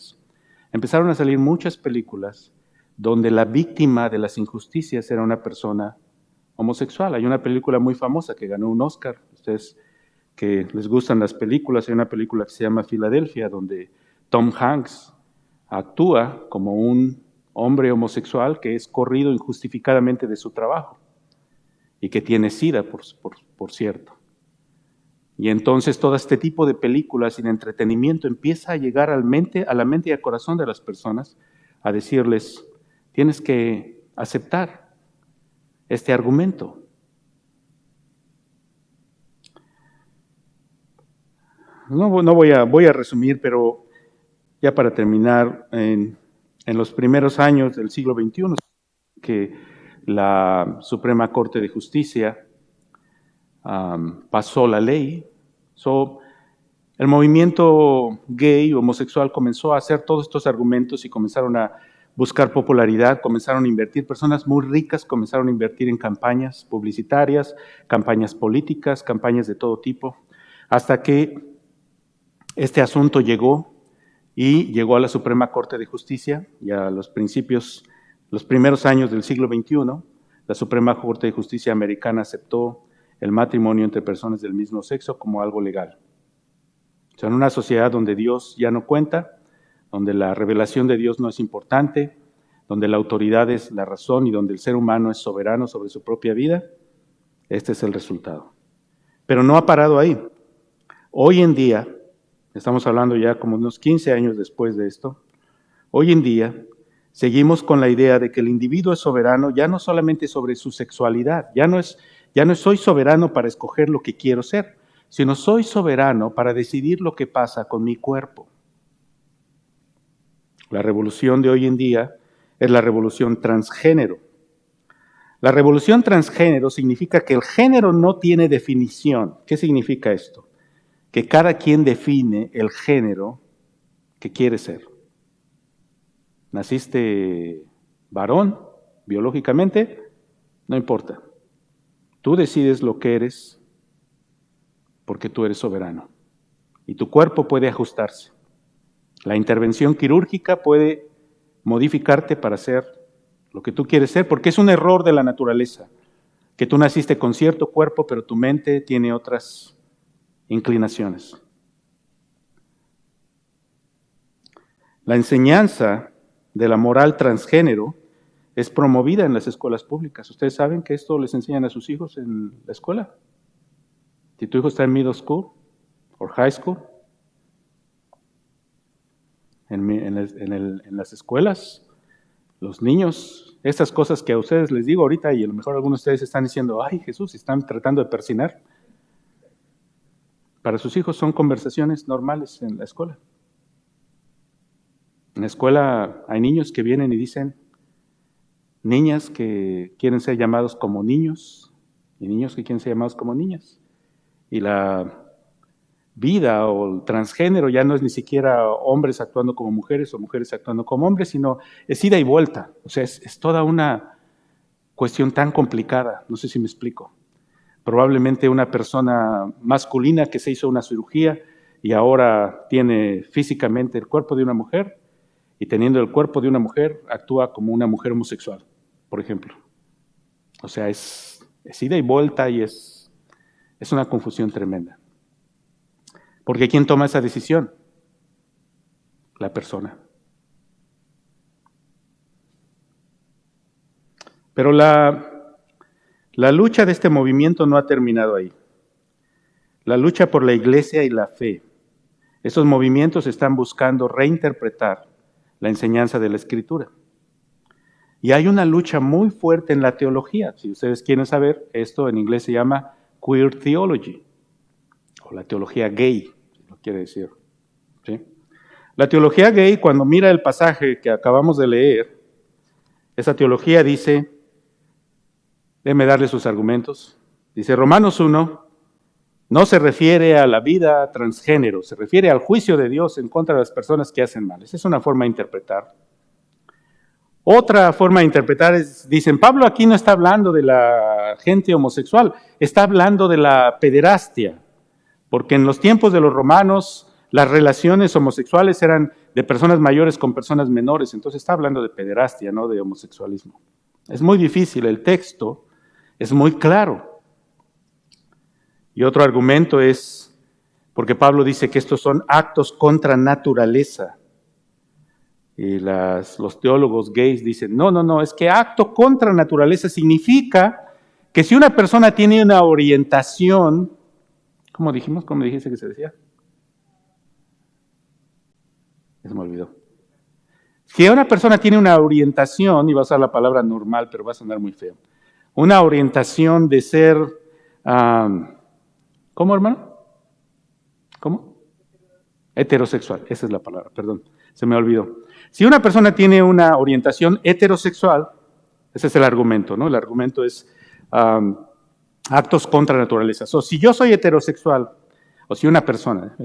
empezaron a salir muchas películas donde la víctima de las injusticias era una persona homosexual. Hay una película muy famosa que ganó un Oscar. Ustedes que les gustan las películas, hay una película que se llama Filadelfia, donde Tom Hanks actúa como un hombre homosexual que es corrido injustificadamente de su trabajo y que tiene SIDA, por cierto. Y entonces todo este tipo de películas y de entretenimiento empieza a llegar a la mente y al corazón de las personas a decirles, tienes que aceptar este argumento. Voy a resumir, pero ya para terminar, en los primeros años del siglo XXI, que la Suprema Corte de Justicia pasó la ley. el movimiento gay, homosexual, comenzó a hacer todos estos argumentos y comenzaron a buscar popularidad, comenzaron a invertir, personas muy ricas comenzaron a invertir en campañas publicitarias, campañas políticas, campañas de todo tipo, hasta que este asunto llegó a la Suprema Corte de Justicia y a los primeros años del siglo XXI, la Suprema Corte de Justicia americana aceptó el matrimonio entre personas del mismo sexo como algo legal. O sea, en una sociedad donde Dios ya no cuenta, donde la revelación de Dios no es importante, donde la autoridad es la razón y donde el ser humano es soberano sobre su propia vida, este es el resultado. Pero no ha parado ahí. Hoy en día, estamos hablando ya como unos 15 años después de esto, hoy en día seguimos con la idea de que el individuo es soberano ya no solamente sobre su sexualidad, ya no soy soberano para escoger lo que quiero ser, sino soy soberano para decidir lo que pasa con mi cuerpo. La revolución de hoy en día es la revolución transgénero. La revolución transgénero significa que el género no tiene definición. ¿Qué significa esto? Que cada quien define el género que quiere ser. ¿Naciste varón biológicamente? No importa. Tú decides lo que eres porque tú eres soberano. Y tu cuerpo puede ajustarse. La intervención quirúrgica puede modificarte para ser lo que tú quieres ser, porque es un error de la naturaleza, que tú naciste con cierto cuerpo, pero tu mente tiene otras inclinaciones. La enseñanza de la moral transgénero es promovida en las escuelas públicas. ¿Ustedes saben que esto les enseñan a sus hijos en la escuela? Si tu hijo está en middle school o high school, en las escuelas, los niños, estas cosas que a ustedes les digo ahorita y a lo mejor algunos de ustedes están diciendo, ay Jesús, están tratando de persinar. Para sus hijos son conversaciones normales en la escuela. En la escuela hay niños que vienen y dicen, niñas que quieren ser llamados como niños y niños que quieren ser llamados como niñas. Y la vida o el transgénero ya no es ni siquiera hombres actuando como mujeres o mujeres actuando como hombres, sino es ida y vuelta. O sea, es toda una cuestión tan complicada, no sé si me explico. Probablemente una persona masculina que se hizo una cirugía y ahora tiene físicamente el cuerpo de una mujer y teniendo el cuerpo de una mujer actúa como una mujer homosexual, por ejemplo. O sea, es ida y vuelta y es una confusión tremenda. Porque ¿quién toma esa decisión? La persona. Pero la lucha de este movimiento no ha terminado ahí. La lucha por la iglesia y la fe. Esos movimientos están buscando reinterpretar la enseñanza de la Escritura. Y hay una lucha muy fuerte en la teología. Si ustedes quieren saber, esto en inglés se llama queer theology, o la teología gay, lo quiere decir. ¿Sí? La teología gay, cuando mira el pasaje que acabamos de leer, esa teología dice, déjenme darle sus argumentos, dice Romanos 1, no se refiere a la vida transgénero, se refiere al juicio de Dios en contra de las personas que hacen mal. Esa es una forma de interpretar. Otra forma de interpretar es, dicen, Pablo aquí no está hablando de la gente homosexual, está hablando de la pederastia, porque en los tiempos de los romanos las relaciones homosexuales eran de personas mayores con personas menores, entonces está hablando de pederastia, no de homosexualismo. Es muy difícil, el texto es muy claro. Y otro argumento es, porque Pablo dice que estos son actos contra naturaleza. Y los teólogos gays dicen, no, es que acto contra naturaleza significa que si una persona tiene una orientación, ¿cómo dijimos? ¿Cómo dijiste que se decía? Se me olvidó. Si una persona tiene una orientación, y va a usar la palabra normal, pero va a sonar muy feo, una orientación de ser, ¿cómo hermano? ¿Cómo? Heterosexual, esa es la palabra, perdón, se me olvidó. Si una persona tiene una orientación heterosexual, ese es el argumento, ¿no? El argumento es actos contra naturaleza. Si yo soy heterosexual, o si una persona,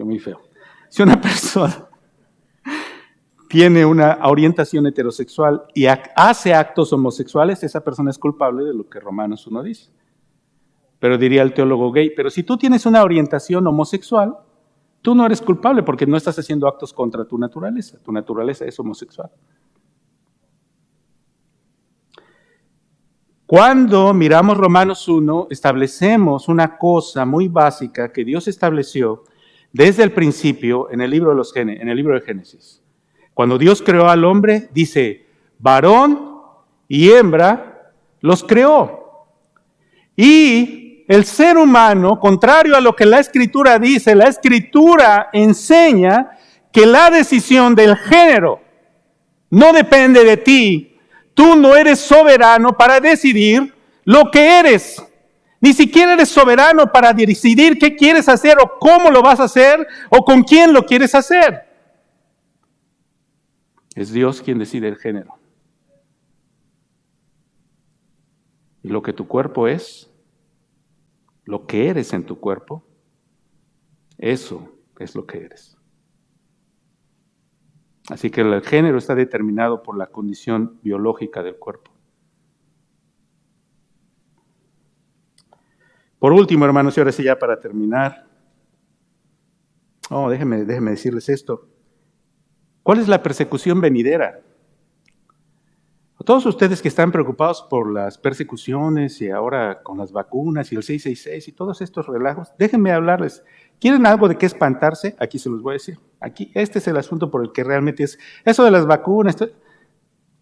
muy feo, si una persona tiene una orientación heterosexual y hace actos homosexuales, esa persona es culpable de lo que Romanos 1 dice. Pero diría el teólogo gay, pero si tú tienes una orientación homosexual, tú no eres culpable porque no estás haciendo actos contra tu naturaleza es homosexual. Cuando miramos Romanos 1, establecemos una cosa muy básica que Dios estableció desde el principio en el libro de Génesis. Cuando Dios creó al hombre, dice, varón y hembra los creó. Y el ser humano, contrario a lo que la Escritura dice, la Escritura enseña que la decisión del género no depende de ti. Tú no eres soberano para decidir lo que eres. Ni siquiera eres soberano para decidir qué quieres hacer o cómo lo vas a hacer o con quién lo quieres hacer. Es Dios quien decide el género. Y lo que tu cuerpo es, lo que eres en tu cuerpo, eso es lo que eres. Así que el género está determinado por la condición biológica del cuerpo. Por último, hermanos, y ahora sí ya para terminar, déjenme decirles esto. ¿Cuál es la persecución venidera? Todos ustedes que están preocupados por las persecuciones y ahora con las vacunas y el 666 y todos estos relajos, déjenme hablarles. ¿Quieren algo de qué espantarse? Aquí se los voy a decir. Aquí, este es el asunto por el que realmente es. Eso de las vacunas,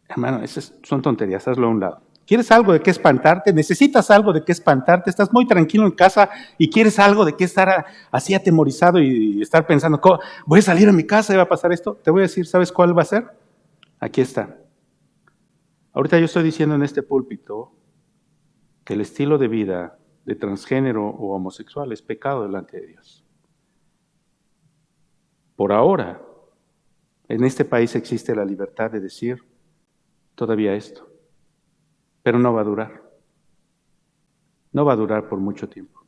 hermano, esas son tonterías, hazlo a un lado. ¿Quieres algo de qué espantarte? ¿Necesitas algo de qué espantarte? ¿Estás muy tranquilo en casa y quieres algo de qué estar así atemorizado y estar pensando, voy a salir a mi casa y va a pasar esto? Te voy a decir, ¿sabes cuál va a ser? Aquí está. Ahorita yo estoy diciendo en este púlpito que el estilo de vida de transgénero o homosexual es pecado delante de Dios. Por ahora, en este país existe la libertad de decir todavía esto, pero no va a durar. No va a durar por mucho tiempo.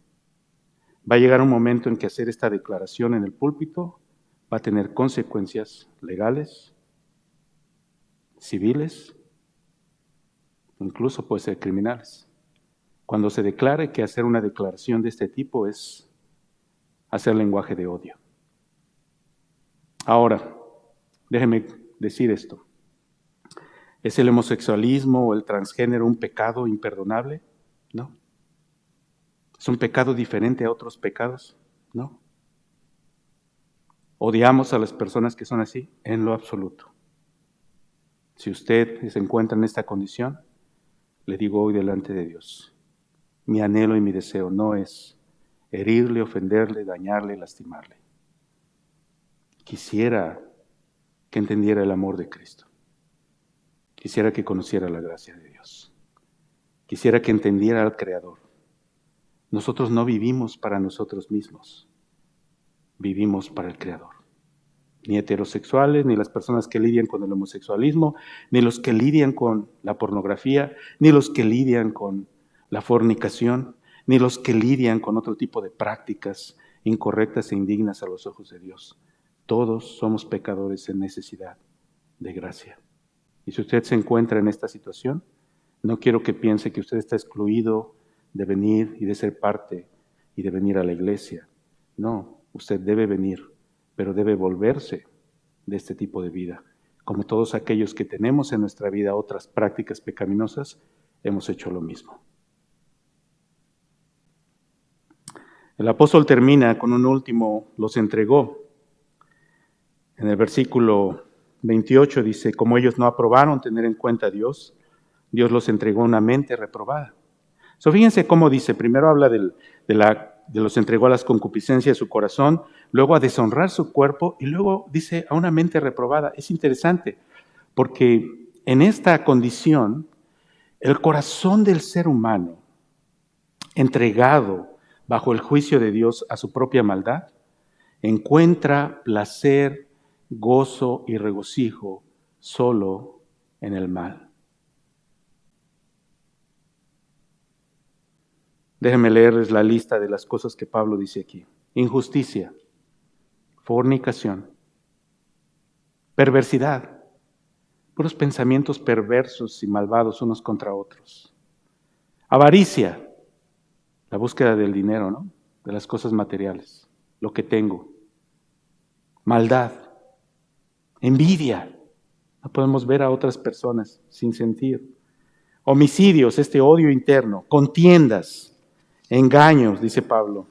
Va a llegar un momento en que hacer esta declaración en el púlpito va a tener consecuencias legales, civiles, incluso puede ser criminales. Cuando se declare que hacer una declaración de este tipo es hacer lenguaje de odio. Ahora, déjeme decir esto. ¿Es el homosexualismo o el transgénero un pecado imperdonable? No. ¿Es un pecado diferente a otros pecados? No. ¿Odiamos a las personas que son así? En lo absoluto. Si usted se encuentra en esta condición, le digo hoy delante de Dios, mi anhelo y mi deseo no es herirle, ofenderle, dañarle, lastimarle. Quisiera que entendiera el amor de Cristo. Quisiera que conociera la gracia de Dios. Quisiera que entendiera al Creador. Nosotros no vivimos para nosotros mismos. Vivimos para el Creador. Ni heterosexuales, ni las personas que lidian con el homosexualismo, ni los que lidian con la pornografía, ni los que lidian con la fornicación, ni los que lidian con otro tipo de prácticas incorrectas e indignas a los ojos de Dios. Todos somos pecadores en necesidad de gracia. Y si usted se encuentra en esta situación, no quiero que piense que usted está excluido de venir y de ser parte y de venir a la iglesia. No, usted debe venir, pero debe volverse de este tipo de vida. Como todos aquellos que tenemos en nuestra vida otras prácticas pecaminosas, hemos hecho lo mismo. El apóstol termina con un último, los entregó. En el versículo 28 dice, como ellos no aprobaron tener en cuenta a Dios, Dios los entregó una mente reprobada. Fíjense cómo dice, primero habla de los entregó a las concupiscencias de su corazón, luego a deshonrar su cuerpo y luego dice a una mente reprobada. Es interesante porque en esta condición el corazón del ser humano entregado bajo el juicio de Dios a su propia maldad encuentra placer, gozo y regocijo solo en el mal. Déjenme leerles la lista de las cosas que Pablo dice aquí. injusticia, fornicación, perversidad, puros pensamientos perversos y malvados unos contra otros. Avaricia, la búsqueda del dinero, ¿no? De las cosas materiales, lo que tengo. Maldad, envidia, no podemos ver a otras personas sin sentir. Homicidios, este odio interno, contiendas, engaños, dice Pablo.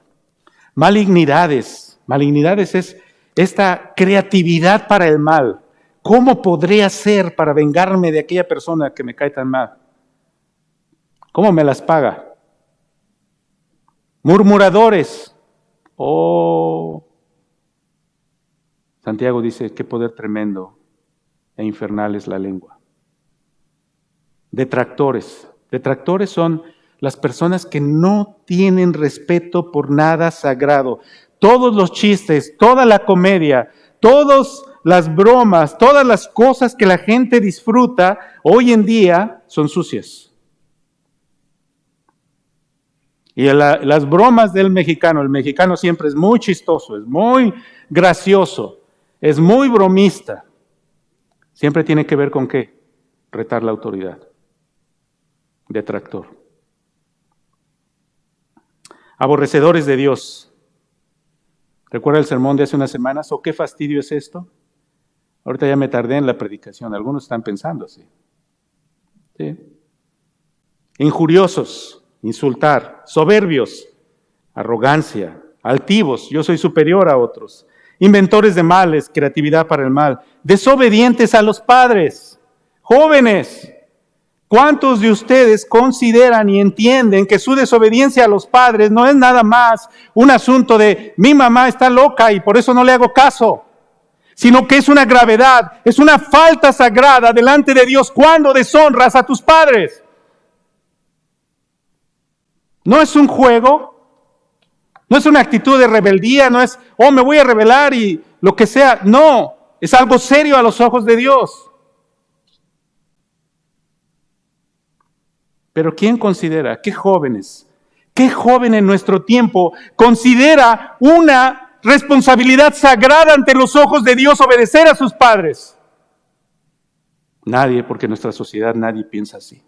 Malignidades es esta creatividad para el mal. ¿Cómo podré hacer para vengarme de aquella persona que me cae tan mal? ¿Cómo me las paga? Murmuradores. Santiago dice, qué poder tremendo e infernal es la lengua. Detractores. Detractores son las personas que no tienen respeto por nada sagrado. Todos los chistes, toda la comedia, todas las bromas, todas las cosas que la gente disfruta hoy en día son sucias. Y las bromas del mexicano, el mexicano siempre es muy chistoso, es muy gracioso, es muy bromista. Siempre tiene que ver con ¿qué? Retar la autoridad. Detractor. Aborrecedores de Dios. ¿Recuerda el sermón de hace unas semanas? ¿O qué fastidio es esto? Ahorita ya me tardé en la predicación. Algunos están pensando así. ¿Sí? Injuriosos, insultar, soberbios, arrogancia, altivos, yo soy superior a otros, inventores de males, creatividad para el mal, desobedientes a los padres, jóvenes. ¿Cuántos de ustedes consideran y entienden que su desobediencia a los padres no es nada más un asunto de mi mamá está loca y por eso no le hago caso? Sino que es una gravedad, es una falta sagrada delante de Dios cuando deshonras a tus padres. No es un juego, no es una actitud de rebeldía, no es, me voy a rebelar y lo que sea. No, es algo serio a los ojos de Dios. Pero ¿quién considera? ¿Qué joven en nuestro tiempo considera una responsabilidad sagrada ante los ojos de Dios obedecer a sus padres? Nadie, porque en nuestra sociedad nadie piensa así.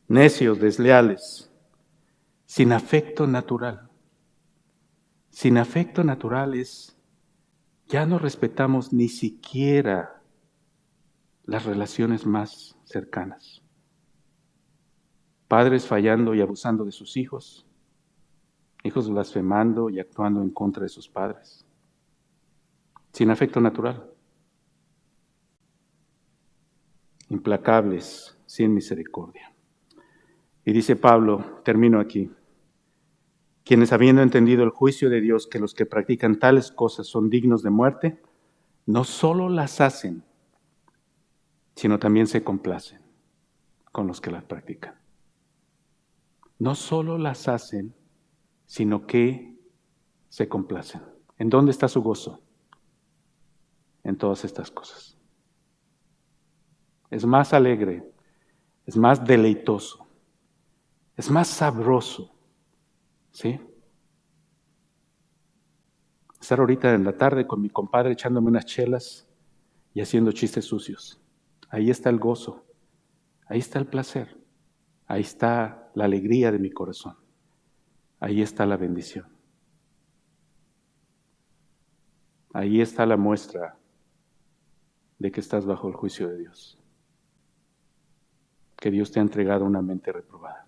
Necios, desleales, sin afecto natural. Sin afecto natural es, ya no respetamos ni siquiera las relaciones más cercanas. Padres fallando y abusando de sus hijos, hijos blasfemando y actuando en contra de sus padres. Sin afecto natural. Implacables, sin misericordia. Y dice Pablo, termino aquí, quienes habiendo entendido el juicio de Dios, que los que practican tales cosas son dignos de muerte, no solo las hacen, sino también se complacen con los que las practican. No solo las hacen, sino que se complacen. ¿En dónde está su gozo? En todas estas cosas. Es más alegre, es más deleitoso, es más sabroso, ¿sí? Estar ahorita en la tarde con mi compadre echándome unas chelas y haciendo chistes sucios. Ahí está el gozo, ahí está el placer, ahí está la alegría de mi corazón, ahí está la bendición. Ahí está la muestra de que estás bajo el juicio de Dios, que Dios te ha entregado una mente reprobada.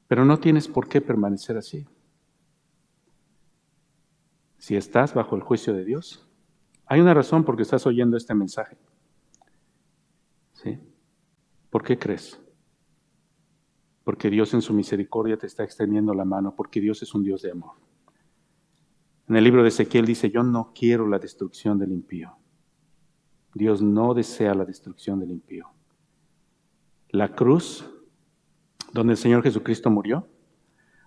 Pero no tienes por qué permanecer así. Si estás bajo el juicio de Dios, hay una razón por qué estás oyendo este mensaje. ¿Sí? ¿Por qué crees? Porque Dios en su misericordia te está extendiendo la mano, porque Dios es un Dios de amor. En el libro de Ezequiel dice, yo no quiero la destrucción del impío. Dios no desea la destrucción del impío. La cruz, donde el Señor Jesucristo murió,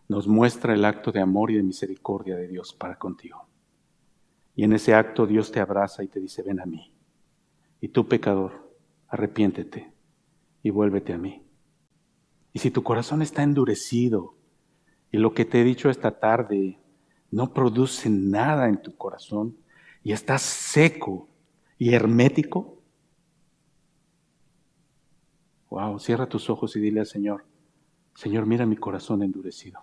nos muestra el acto de amor y de misericordia de Dios para contigo. Y en ese acto Dios te abraza y te dice, ven a mí. Y tú, pecador, arrepiéntete y vuélvete a mí. Y si tu corazón está endurecido y lo que te he dicho esta tarde no produce nada en tu corazón y estás seco y hermético, wow, cierra tus ojos y dile al Señor, Señor, mira mi corazón endurecido.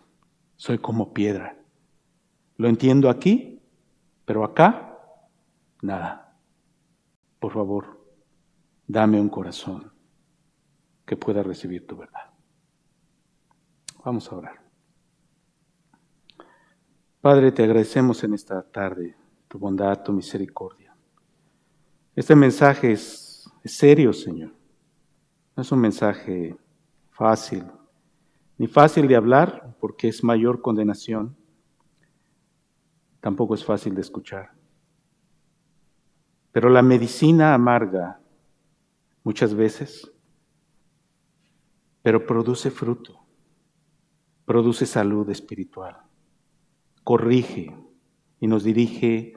Soy como piedra. Lo entiendo aquí, pero acá, nada. Por favor, dame un corazón que pueda recibir tu verdad. Vamos a orar. Padre, te agradecemos en esta tarde tu bondad, tu misericordia. Este mensaje es serio, Señor. No es un mensaje fácil, ni fácil de hablar, porque es mayor condenación. Tampoco es fácil de escuchar. Pero la medicina amarga muchas veces, pero produce fruto, produce salud espiritual, corrige y nos dirige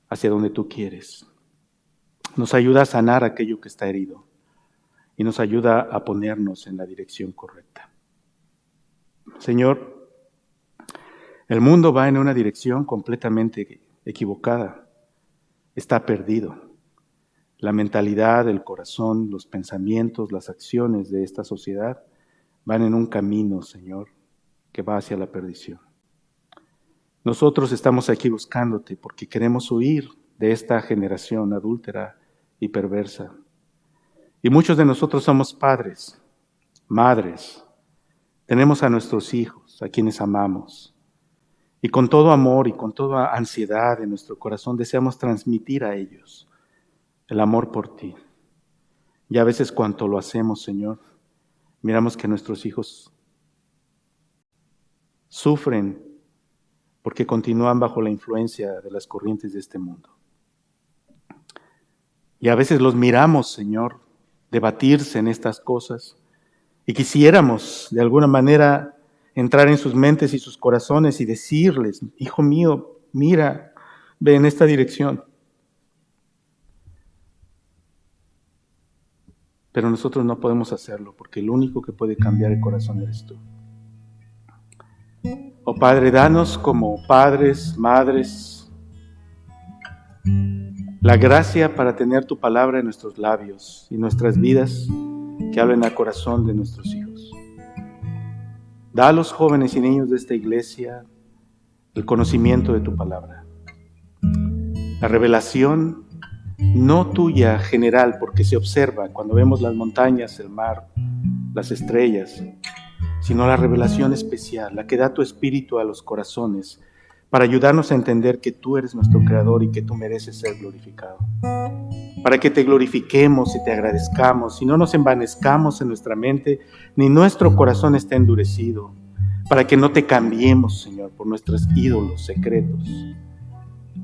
hacia donde tú quieres. Nos ayuda a sanar aquello que está herido y nos ayuda a ponernos en la dirección correcta. Señor, el mundo va en una dirección completamente equivocada. Está perdido. La mentalidad, el corazón, los pensamientos, las acciones de esta sociedad van en un camino, Señor, que va hacia la perdición. Nosotros estamos aquí buscándote porque queremos huir de esta generación adúltera y perversa. Y muchos de nosotros somos padres, madres. Tenemos a nuestros hijos, a quienes amamos. Y con todo amor y con toda ansiedad en nuestro corazón deseamos transmitir a ellos el amor por ti. Y a veces cuando lo hacemos, Señor, miramos que nuestros hijos sufren porque continúan bajo la influencia de las corrientes de este mundo. Y a veces los miramos, Señor, debatirse en estas cosas y quisiéramos de alguna manera entrar en sus mentes y sus corazones y decirles, hijo mío, mira, ve en esta dirección. Pero nosotros no podemos hacerlo porque el único que puede cambiar el corazón eres tú. Oh Padre, danos como padres, madres, la gracia para tener tu palabra en nuestros labios y nuestras vidas que hablen al corazón de nuestros hijos. Da a los jóvenes y niños de esta iglesia el conocimiento de tu palabra. La revelación no tuya general, porque se observa cuando vemos las montañas, el mar, las estrellas, sino la revelación especial, la que da tu espíritu a los corazones, para ayudarnos a entender que tú eres nuestro Creador y que tú mereces ser glorificado. Para que te glorifiquemos y te agradezcamos y no nos envanezcamos en nuestra mente, ni nuestro corazón esté endurecido. Para que no te cambiemos, Señor, por nuestros ídolos secretos.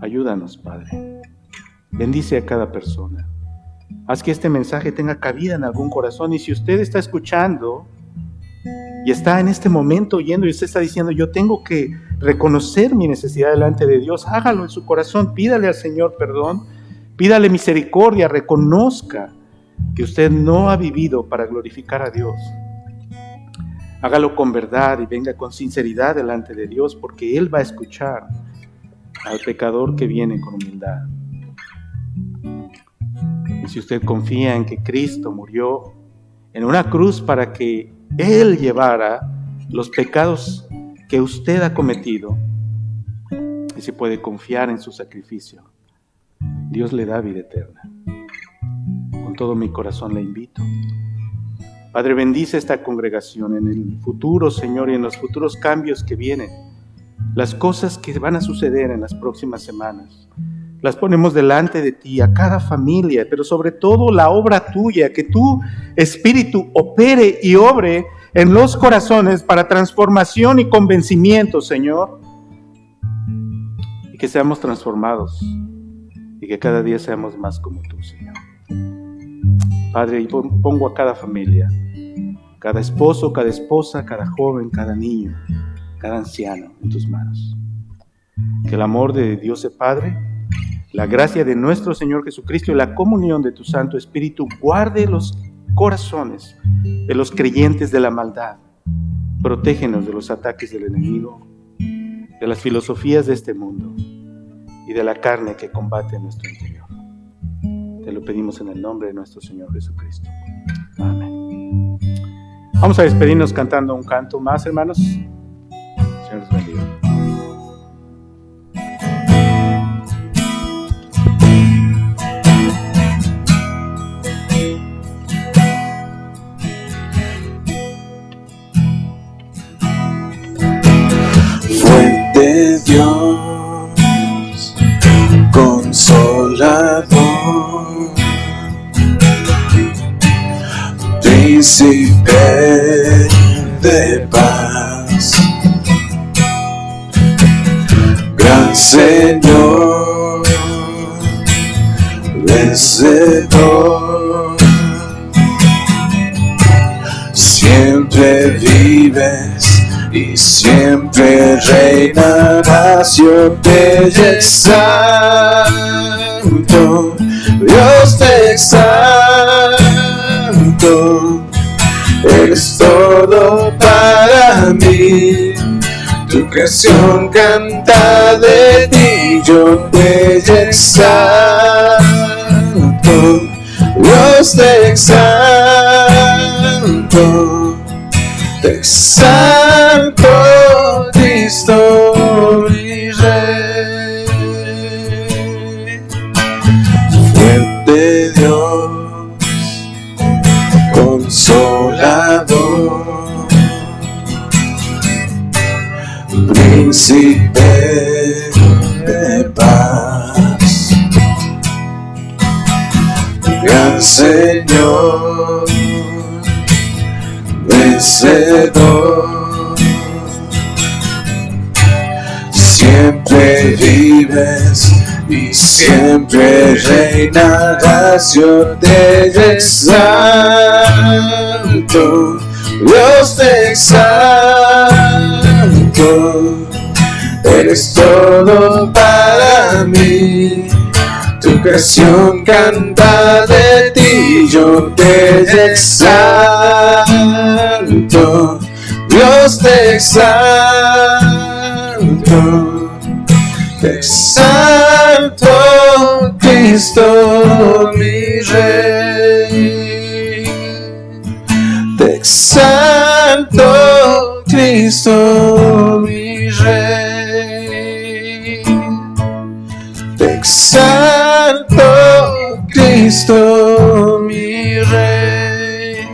Ayúdanos, Padre. Bendice a cada persona. Haz que este mensaje tenga cabida en algún corazón. Y si usted está escuchando y está en este momento oyendo y usted está diciendo, yo tengo que reconocer mi necesidad delante de Dios, hágalo en su corazón, pídale al Señor perdón, pídale misericordia, reconozca que usted no ha vivido para glorificar a Dios. Hágalo con verdad y venga con sinceridad delante de Dios, porque Él va a escuchar al pecador que viene con humildad. Y si usted confía en que Cristo murió en una cruz para que Él llevara los pecados que usted ha cometido, y si puede confiar en su sacrificio, Dios le da vida eterna. Con todo mi corazón le invito. Padre, bendice esta congregación en el futuro, Señor, y en los futuros cambios que vienen. Las cosas que van a suceder en las próximas semanas, las ponemos delante de ti, a cada familia, pero sobre todo la obra tuya, que tu Espíritu opere y obre en los corazones para transformación y convencimiento, Señor. Y que seamos transformados y que cada día seamos más como tú, Señor. Padre, y pongo a cada familia, cada esposo, cada esposa, cada joven, cada niño, cada anciano en tus manos. Que el amor de Dios el Padre, la gracia de nuestro Señor Jesucristo y la comunión de tu Santo Espíritu guarde corazones de los creyentes de la maldad. Protégenos de los ataques del enemigo, de las filosofías de este mundo y de la carne que combate en nuestro interior. Te lo pedimos en el nombre de nuestro Señor Jesucristo. Amén. Vamos a despedirnos cantando un canto más, hermanos. Señor los bendiga. Fuente Dios, consolador, príncipe de paz, gran Señor, vencedor, siempre vives y siempre reinarás. Yo te exalto, Dios te exalto, eres todo para mí, tu creación canta de ti. Yo te exalto, Dios te exalto, te exalto, Cristo mi Rey. Fuerte Dios, consolador, príncipe de paz, gran Señor, vencedor, siempre vives y siempre reinarás. Yo te exalto, Dios te exalto, eres todo para mí, tu creación canta de ti. Yo te exalto, Dios te exalto, te exalto, Cristo mi Rey. Te exalto, Cristo mi Rey. Te exalto, Cristo mi Rey.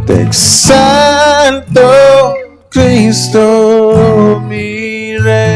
Te exalto, Cristo mi Rey.